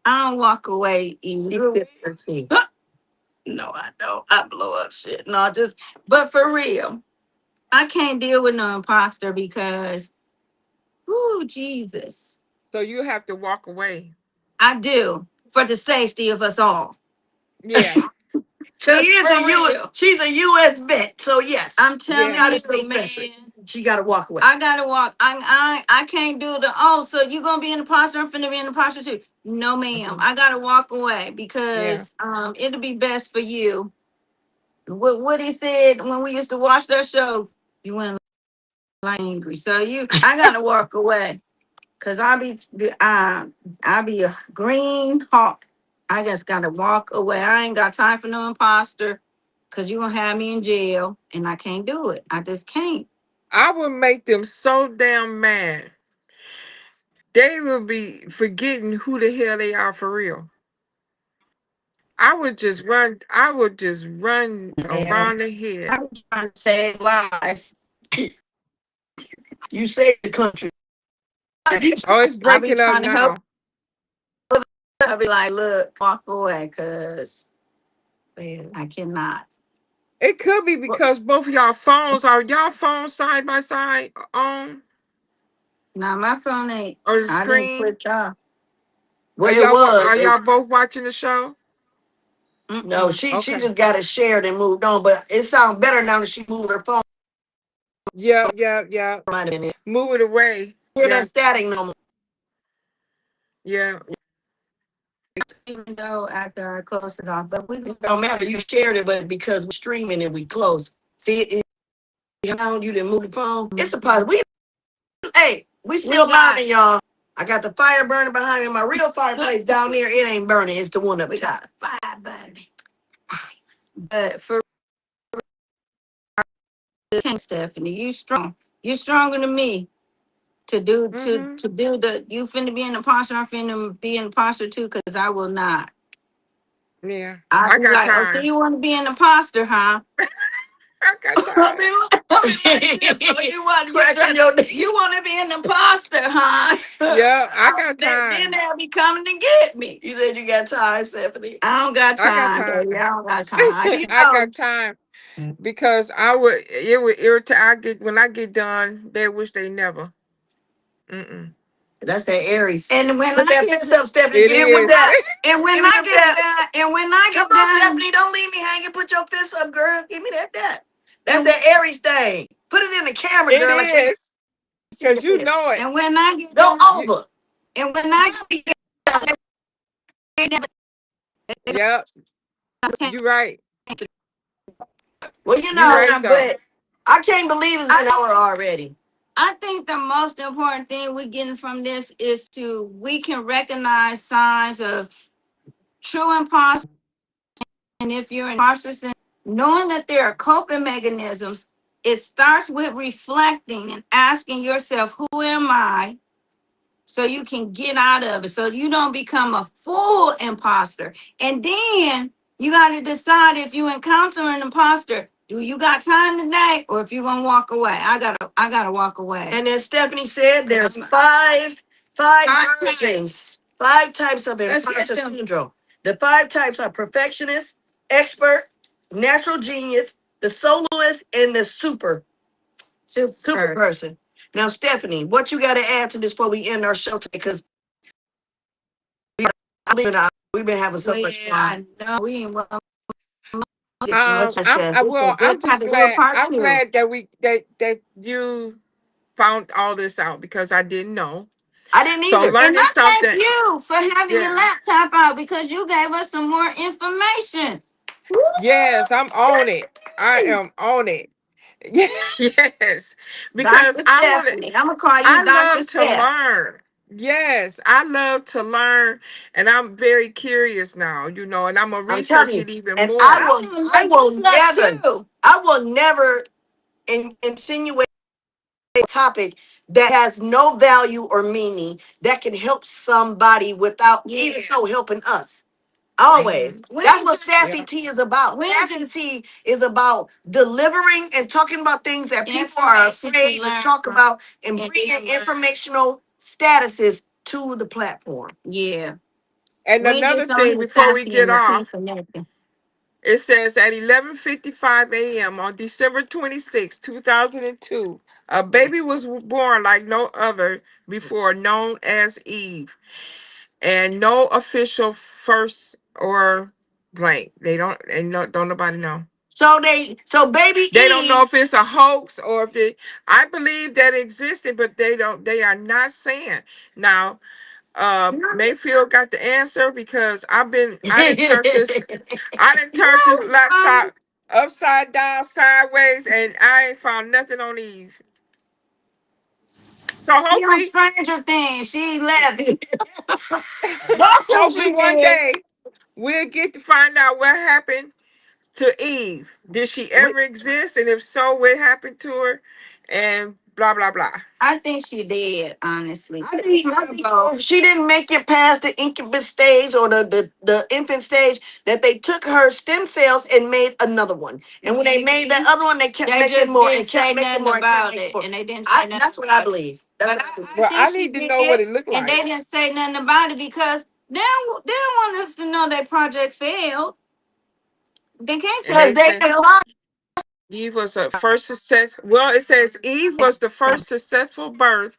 [SPEAKER 3] I don't walk away
[SPEAKER 1] You
[SPEAKER 3] immediately.
[SPEAKER 1] sip your tea.
[SPEAKER 3] No, I don't. I blow up shit. No, just but for real, I can't deal with no imposter because, ooh, Jesus,
[SPEAKER 2] So you have to walk away.
[SPEAKER 3] I do. for the safety of us all.
[SPEAKER 2] Yeah.
[SPEAKER 1] She's a U.S. vet, so yes,
[SPEAKER 3] I'm telling
[SPEAKER 2] Yeah.
[SPEAKER 1] United
[SPEAKER 3] you,
[SPEAKER 1] States veteran.
[SPEAKER 3] man.
[SPEAKER 1] She got to walk away.
[SPEAKER 3] I gotta walk. I can't do the so you gonna be an imposter. I'm finna be an imposter too. No, ma'am. I gotta walk away
[SPEAKER 2] Yeah.
[SPEAKER 3] because it'll be best for you. What he said when we used to watch that show, you went like angry. So I gotta walk away because I'll be a green hawk. I just gotta walk away. I ain't got time for no imposter because you gonna have me in jail and I can't do it. I just can't.
[SPEAKER 2] I would make them so damn mad. They will be forgetting who the hell they are for real. I would just run
[SPEAKER 3] Yeah.
[SPEAKER 2] around the head.
[SPEAKER 3] I'm trying to save lives.
[SPEAKER 1] You saved the country.
[SPEAKER 2] Oh, it's
[SPEAKER 3] I'll be
[SPEAKER 2] breaking up
[SPEAKER 3] trying to help.
[SPEAKER 2] now.
[SPEAKER 3] I'll be like, look, walk away because
[SPEAKER 1] Man.
[SPEAKER 3] I cannot.
[SPEAKER 2] It could be
[SPEAKER 1] Well,
[SPEAKER 2] because both of y'all phones side by side on
[SPEAKER 3] Now my phone ain't.
[SPEAKER 2] or the
[SPEAKER 3] I didn't
[SPEAKER 2] screen.
[SPEAKER 3] switch off.
[SPEAKER 1] well, it
[SPEAKER 2] Are
[SPEAKER 1] was.
[SPEAKER 2] y'all both watching the show?
[SPEAKER 1] No,
[SPEAKER 3] Mm-mm.
[SPEAKER 1] she
[SPEAKER 2] Okay.
[SPEAKER 1] just got it shared and moved on. But it sounds better now that she moved her phone.
[SPEAKER 2] Yeah, yeah, yeah.
[SPEAKER 1] Might have been it.
[SPEAKER 2] Move it away.
[SPEAKER 1] Hear that
[SPEAKER 2] Yeah,
[SPEAKER 1] static no more.
[SPEAKER 2] yeah.
[SPEAKER 3] Even though after I close it off, but we
[SPEAKER 1] It don't matter. You shared it, but because we're streaming and we close. See, now you didn't move the phone. It's a positive. We still
[SPEAKER 3] got
[SPEAKER 1] learning, y'all. I got the fire burning behind me. My real fireplace down there, it ain't burning. It's the one up
[SPEAKER 3] we got
[SPEAKER 1] top.
[SPEAKER 3] 5 buddy. But for Stephanie, you strong. You stronger than me to do
[SPEAKER 2] Mm-hmm.
[SPEAKER 3] to do the. You finna be an imposter. I'm finna be an imposter too, because I will not.
[SPEAKER 2] Yeah.
[SPEAKER 3] I'll
[SPEAKER 2] I
[SPEAKER 3] be
[SPEAKER 2] got
[SPEAKER 3] like, oh, so
[SPEAKER 2] time.
[SPEAKER 3] you want to be an imposter, huh?
[SPEAKER 2] I got
[SPEAKER 3] I'll
[SPEAKER 2] time.
[SPEAKER 3] be like, oh, you want to be an imposter, huh?
[SPEAKER 2] Yeah, I got
[SPEAKER 3] Then
[SPEAKER 2] time.
[SPEAKER 3] they'll be coming to get me.
[SPEAKER 1] You said you got time, Stephanie.
[SPEAKER 3] I don't got
[SPEAKER 2] I got
[SPEAKER 3] time,
[SPEAKER 2] time.
[SPEAKER 3] baby. I don't got time.
[SPEAKER 2] I got time because it would irritate. I get when I get done, they wish they never. Mm-mm.
[SPEAKER 1] That's that Aries.
[SPEAKER 3] And when
[SPEAKER 1] Put
[SPEAKER 3] I
[SPEAKER 1] that
[SPEAKER 3] get
[SPEAKER 1] fist up, Stephanie.
[SPEAKER 2] It
[SPEAKER 1] Give me some
[SPEAKER 2] is.
[SPEAKER 1] that.
[SPEAKER 3] and when
[SPEAKER 1] Give me
[SPEAKER 3] I
[SPEAKER 1] the
[SPEAKER 3] get
[SPEAKER 1] that.
[SPEAKER 3] done, and when I
[SPEAKER 1] Come
[SPEAKER 3] get
[SPEAKER 1] on,
[SPEAKER 3] done,
[SPEAKER 1] Stephanie. Don't leave me hanging. Put your fist up, girl. Give me that. That's
[SPEAKER 3] and
[SPEAKER 1] that Aries thing. Put it in the camera,
[SPEAKER 2] It
[SPEAKER 1] girl. Like we
[SPEAKER 2] is
[SPEAKER 1] see
[SPEAKER 2] because you
[SPEAKER 1] it.
[SPEAKER 2] know it.
[SPEAKER 3] and when I get
[SPEAKER 1] Go
[SPEAKER 3] done,
[SPEAKER 2] You,
[SPEAKER 1] over.
[SPEAKER 3] and when I get
[SPEAKER 2] yep.
[SPEAKER 3] done,
[SPEAKER 2] You right.
[SPEAKER 1] Well,
[SPEAKER 2] You right though.
[SPEAKER 3] but
[SPEAKER 1] I can't believe it's been an hour already.
[SPEAKER 3] I think the most important thing we're getting from this is we can recognize signs of true imposter. And if you're an imposter, knowing that there are coping mechanisms, it starts with reflecting and asking yourself, who am I? So you can get out of it. So you don't become a full imposter. And then you got to decide if you encounter an imposter, do you got time today or if you're gonna walk away? I gotta walk away.
[SPEAKER 1] And as Stephanie said, there's
[SPEAKER 3] I'm-
[SPEAKER 1] five
[SPEAKER 3] Five
[SPEAKER 1] versions, 5 types of
[SPEAKER 3] Let's get
[SPEAKER 1] imposter
[SPEAKER 3] them.
[SPEAKER 1] syndrome. The 5 types are perfectionist, expert, natural genius, the soloist, and the super
[SPEAKER 3] Super.
[SPEAKER 1] person. Now, Stephanie, what you got to add to this before we end our show today? Because we've been having so much
[SPEAKER 3] Yeah,
[SPEAKER 1] fun.
[SPEAKER 3] I know. We ain't well this much.
[SPEAKER 2] Well,
[SPEAKER 3] We'll
[SPEAKER 2] I'm
[SPEAKER 3] have
[SPEAKER 2] just
[SPEAKER 3] to do a
[SPEAKER 2] glad.
[SPEAKER 3] part
[SPEAKER 2] I'm
[SPEAKER 3] two.
[SPEAKER 2] glad that you found all this out because I didn't know.
[SPEAKER 1] I didn't
[SPEAKER 2] So
[SPEAKER 1] either.
[SPEAKER 3] And
[SPEAKER 2] learning
[SPEAKER 3] I thank
[SPEAKER 2] something.
[SPEAKER 3] you for having your
[SPEAKER 2] Yeah.
[SPEAKER 3] laptop out because you gave us some more information.
[SPEAKER 2] Yes, I'm on it. I
[SPEAKER 3] Woo!
[SPEAKER 2] am on it. Yes, because
[SPEAKER 3] Dr. Stephanie. I'm gonna call you
[SPEAKER 2] I
[SPEAKER 3] Dr.
[SPEAKER 2] love to
[SPEAKER 3] Steph.
[SPEAKER 2] learn. Yes, I love to learn, and I'm very curious now. And I'm gonna
[SPEAKER 1] I'm telling
[SPEAKER 2] research
[SPEAKER 1] you,
[SPEAKER 2] it even
[SPEAKER 1] and
[SPEAKER 2] more.
[SPEAKER 1] I will never,
[SPEAKER 3] Too.
[SPEAKER 1] I will never insinuate a topic that has no value or meaning that can help somebody without even so helping us. Always.
[SPEAKER 2] Hmm.
[SPEAKER 1] That's what Sassy
[SPEAKER 2] Yeah,
[SPEAKER 1] Tea is about.
[SPEAKER 3] When
[SPEAKER 1] Sassy Tea is about delivering and talking about things that people are afraid to talk about and bringing informational statuses to the platform.
[SPEAKER 3] Yeah.
[SPEAKER 2] and
[SPEAKER 3] We
[SPEAKER 2] another
[SPEAKER 3] just on
[SPEAKER 2] thing
[SPEAKER 3] here
[SPEAKER 2] before we
[SPEAKER 3] sassy
[SPEAKER 2] get
[SPEAKER 3] and the tea
[SPEAKER 2] off,
[SPEAKER 3] for nothing.
[SPEAKER 2] it says at 11:55 a.m. on December 26, 2002, a baby was born like no other before, known as Eve. and no official first or blank. They don't, and no, don't nobody know.
[SPEAKER 1] So baby
[SPEAKER 2] They don't know
[SPEAKER 1] Eve.
[SPEAKER 2] if it's a hoax or if it. I believe that it existed, but they don't. They are not saying now. Mayfield got the answer because I didn't turn this. I didn't turn this laptop upside down, sideways, and I ain't found nothing on Eve. So
[SPEAKER 3] She on
[SPEAKER 2] hopefully,
[SPEAKER 3] Stranger Things. She 11. That's who
[SPEAKER 2] hopefully
[SPEAKER 3] she
[SPEAKER 2] one
[SPEAKER 3] is.
[SPEAKER 2] day we'll get to find out what happened to Eve. Did she ever exist? And if so, what happened to her? And blah blah blah.
[SPEAKER 3] I think she did, honestly.
[SPEAKER 1] I think if she didn't make it past the incubus stage or the infant stage, that they took her stem cells and made another one. And when they made that other one, they kept
[SPEAKER 3] They
[SPEAKER 1] making
[SPEAKER 3] just
[SPEAKER 1] more
[SPEAKER 3] didn't
[SPEAKER 1] and kept
[SPEAKER 3] say
[SPEAKER 1] making
[SPEAKER 3] nothing
[SPEAKER 1] more and kept
[SPEAKER 3] about
[SPEAKER 1] making
[SPEAKER 3] it,
[SPEAKER 1] more.
[SPEAKER 3] and they didn't say nothing
[SPEAKER 1] That's what I
[SPEAKER 3] about it.
[SPEAKER 1] believe.
[SPEAKER 3] But
[SPEAKER 1] That's what I
[SPEAKER 3] I
[SPEAKER 1] believe.
[SPEAKER 2] Well,
[SPEAKER 3] think
[SPEAKER 2] I
[SPEAKER 3] she
[SPEAKER 2] need to know
[SPEAKER 3] did,
[SPEAKER 2] what it looked
[SPEAKER 3] and they
[SPEAKER 2] like.
[SPEAKER 3] didn't say nothing about it because they don't want us to know that project failed. They can't
[SPEAKER 2] And
[SPEAKER 3] say
[SPEAKER 1] Because
[SPEAKER 2] they
[SPEAKER 3] it
[SPEAKER 1] they
[SPEAKER 2] said
[SPEAKER 1] can lie.
[SPEAKER 2] Eve was a first success. Well, it says Eve was the first successful birth,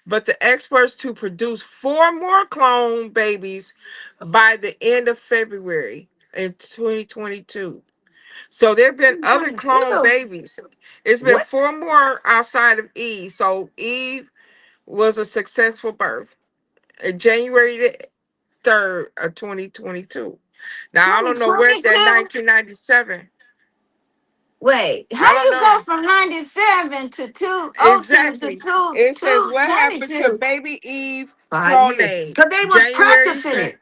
[SPEAKER 2] but the experts to produce 4 more clone babies by the end of February in 2022. So there have been other clone
[SPEAKER 3] 22.
[SPEAKER 2] babies. It's been
[SPEAKER 1] What?
[SPEAKER 2] 4 more outside of Eve. So Eve was a successful birth. January the 3rd of 2022. Now I don't know where's that
[SPEAKER 3] 22?
[SPEAKER 2] 1997.
[SPEAKER 3] Wait, how
[SPEAKER 2] I don't
[SPEAKER 3] you go
[SPEAKER 2] know.
[SPEAKER 3] from 97 to 202 to
[SPEAKER 2] Exactly. It says what happened to
[SPEAKER 3] 222?
[SPEAKER 2] baby Eve
[SPEAKER 1] 5 years.
[SPEAKER 2] clonade.
[SPEAKER 1] Because they was
[SPEAKER 2] January
[SPEAKER 1] practicing
[SPEAKER 2] 3rd.
[SPEAKER 1] it.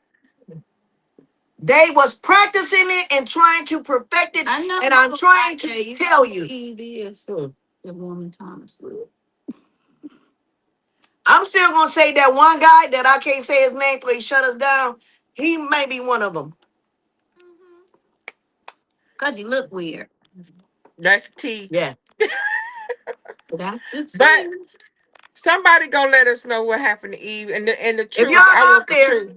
[SPEAKER 1] They was practicing it and trying to perfect it.
[SPEAKER 3] I know.
[SPEAKER 1] And I'm trying
[SPEAKER 3] Yeah,
[SPEAKER 1] to
[SPEAKER 3] you
[SPEAKER 1] tell
[SPEAKER 3] know who
[SPEAKER 1] you.
[SPEAKER 3] Eve is. The woman Thomas Wood.
[SPEAKER 1] I'm still gonna say that one guy that I can't say his name for he shut us down. He may be one of them.
[SPEAKER 3] Cause you look weird.
[SPEAKER 2] That's T.
[SPEAKER 1] Yeah.
[SPEAKER 3] That's the
[SPEAKER 2] But
[SPEAKER 3] truth.
[SPEAKER 2] somebody gonna let us know what happened to Eve and the
[SPEAKER 1] If y'all
[SPEAKER 2] truth. I
[SPEAKER 1] out
[SPEAKER 2] want the
[SPEAKER 1] there,
[SPEAKER 2] truth.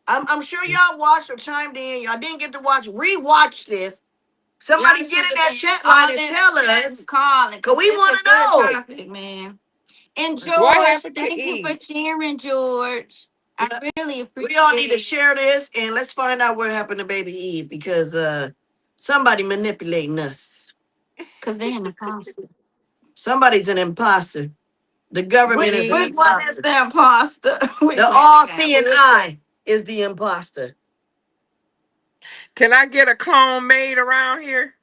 [SPEAKER 1] I'm sure y'all watched or chimed in. Y'all didn't get to watch, rewatch this.
[SPEAKER 3] Y'all
[SPEAKER 1] Somebody
[SPEAKER 3] should
[SPEAKER 1] get in
[SPEAKER 3] have
[SPEAKER 1] that
[SPEAKER 3] been
[SPEAKER 1] chat line
[SPEAKER 3] all
[SPEAKER 1] and
[SPEAKER 3] in
[SPEAKER 1] tell
[SPEAKER 3] the chat
[SPEAKER 1] us,
[SPEAKER 3] and calling,
[SPEAKER 1] cause
[SPEAKER 3] cause
[SPEAKER 1] we
[SPEAKER 3] it's
[SPEAKER 1] want
[SPEAKER 3] a
[SPEAKER 1] to
[SPEAKER 3] good
[SPEAKER 1] know.
[SPEAKER 3] topic, man. And
[SPEAKER 2] What
[SPEAKER 3] George,
[SPEAKER 2] happened to
[SPEAKER 3] thank you for
[SPEAKER 2] Eve?
[SPEAKER 3] sharing, George. I
[SPEAKER 1] Yeah,
[SPEAKER 3] really
[SPEAKER 1] we all need
[SPEAKER 3] appreciate
[SPEAKER 1] to
[SPEAKER 3] it.
[SPEAKER 1] share this and let's find out what happened to Baby Eve because somebody manipulating us.
[SPEAKER 3] Cause they in the process.
[SPEAKER 1] Somebody's an imposter. The government is an
[SPEAKER 3] Which
[SPEAKER 2] Eve.
[SPEAKER 3] one is
[SPEAKER 1] imposter.
[SPEAKER 3] the imposter?
[SPEAKER 1] The all-seeing eye is the imposter.
[SPEAKER 2] Can I get a clone made around here?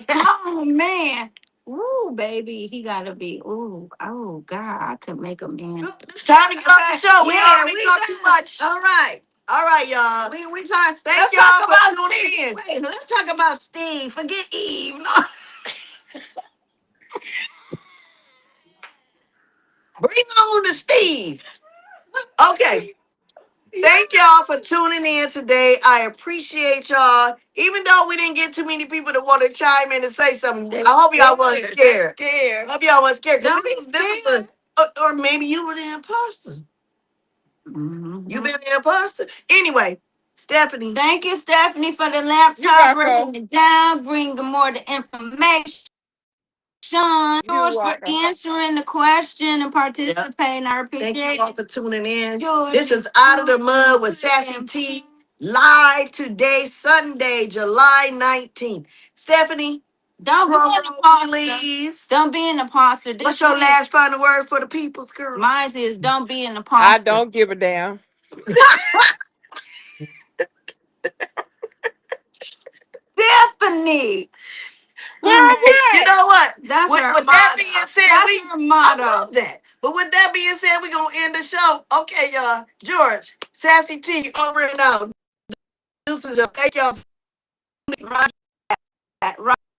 [SPEAKER 3] Oh man. Ooh, baby, he gotta be. Ooh, oh God, I could make a man.
[SPEAKER 1] It's time to get off the show. We
[SPEAKER 3] Yeah,
[SPEAKER 1] already
[SPEAKER 3] we
[SPEAKER 1] talked too
[SPEAKER 3] done.
[SPEAKER 1] much.
[SPEAKER 3] All right.
[SPEAKER 1] All right, y'all.
[SPEAKER 3] We trying.
[SPEAKER 1] Thank
[SPEAKER 3] Let's talk
[SPEAKER 1] y'all for
[SPEAKER 3] about
[SPEAKER 1] tuning
[SPEAKER 3] Steve.
[SPEAKER 1] in.
[SPEAKER 3] Wait, let's talk about Steve. Forget Eve.
[SPEAKER 1] Bring on to Steve. Okay. Thank y'all for tuning in today. I appreciate y'all. Even though we didn't get too many people that want to chime in and say something, I hope y'all wasn't scared. I hope y'all wasn't scared.
[SPEAKER 3] Don't be
[SPEAKER 1] This is
[SPEAKER 3] scared.
[SPEAKER 1] or maybe you were the imposter.
[SPEAKER 3] Mhm.
[SPEAKER 1] You been the imposter. Anyway, Stephanie.
[SPEAKER 3] Thank you, Stephanie, for the
[SPEAKER 2] You're
[SPEAKER 3] laptop breaking
[SPEAKER 2] welcome.
[SPEAKER 3] it down, bringing more the information. Sean,
[SPEAKER 2] You're
[SPEAKER 3] George, for
[SPEAKER 2] welcome.
[SPEAKER 3] answering the question and
[SPEAKER 1] Yeah.
[SPEAKER 3] participating. I
[SPEAKER 1] Thank
[SPEAKER 3] appreciate
[SPEAKER 1] you all
[SPEAKER 3] it.
[SPEAKER 1] for tuning in.
[SPEAKER 3] George,
[SPEAKER 1] This is Out of the Mud with Sassy Tea, live today, Sunday, July 19th. Stephanie,
[SPEAKER 3] don't be
[SPEAKER 1] drum
[SPEAKER 3] an
[SPEAKER 1] roll,
[SPEAKER 3] imposter.
[SPEAKER 1] please.
[SPEAKER 3] Don't be an imposter.
[SPEAKER 1] What's your last final word for the people's girl?
[SPEAKER 3] Mine is don't be an
[SPEAKER 2] I
[SPEAKER 3] imposter.
[SPEAKER 2] don't give a damn.
[SPEAKER 3] Stephanie.
[SPEAKER 2] Well,
[SPEAKER 1] Hey, you
[SPEAKER 2] what?
[SPEAKER 1] know what?
[SPEAKER 3] That's her
[SPEAKER 1] With that
[SPEAKER 3] motto.
[SPEAKER 1] being said,
[SPEAKER 3] That's her
[SPEAKER 1] I
[SPEAKER 3] motto.
[SPEAKER 1] love that. But with that being said, we're gonna end the show. Okay, y'all. George, Sassy T, over and out. Deuces, y'all. Thank y'all.
[SPEAKER 3] Right.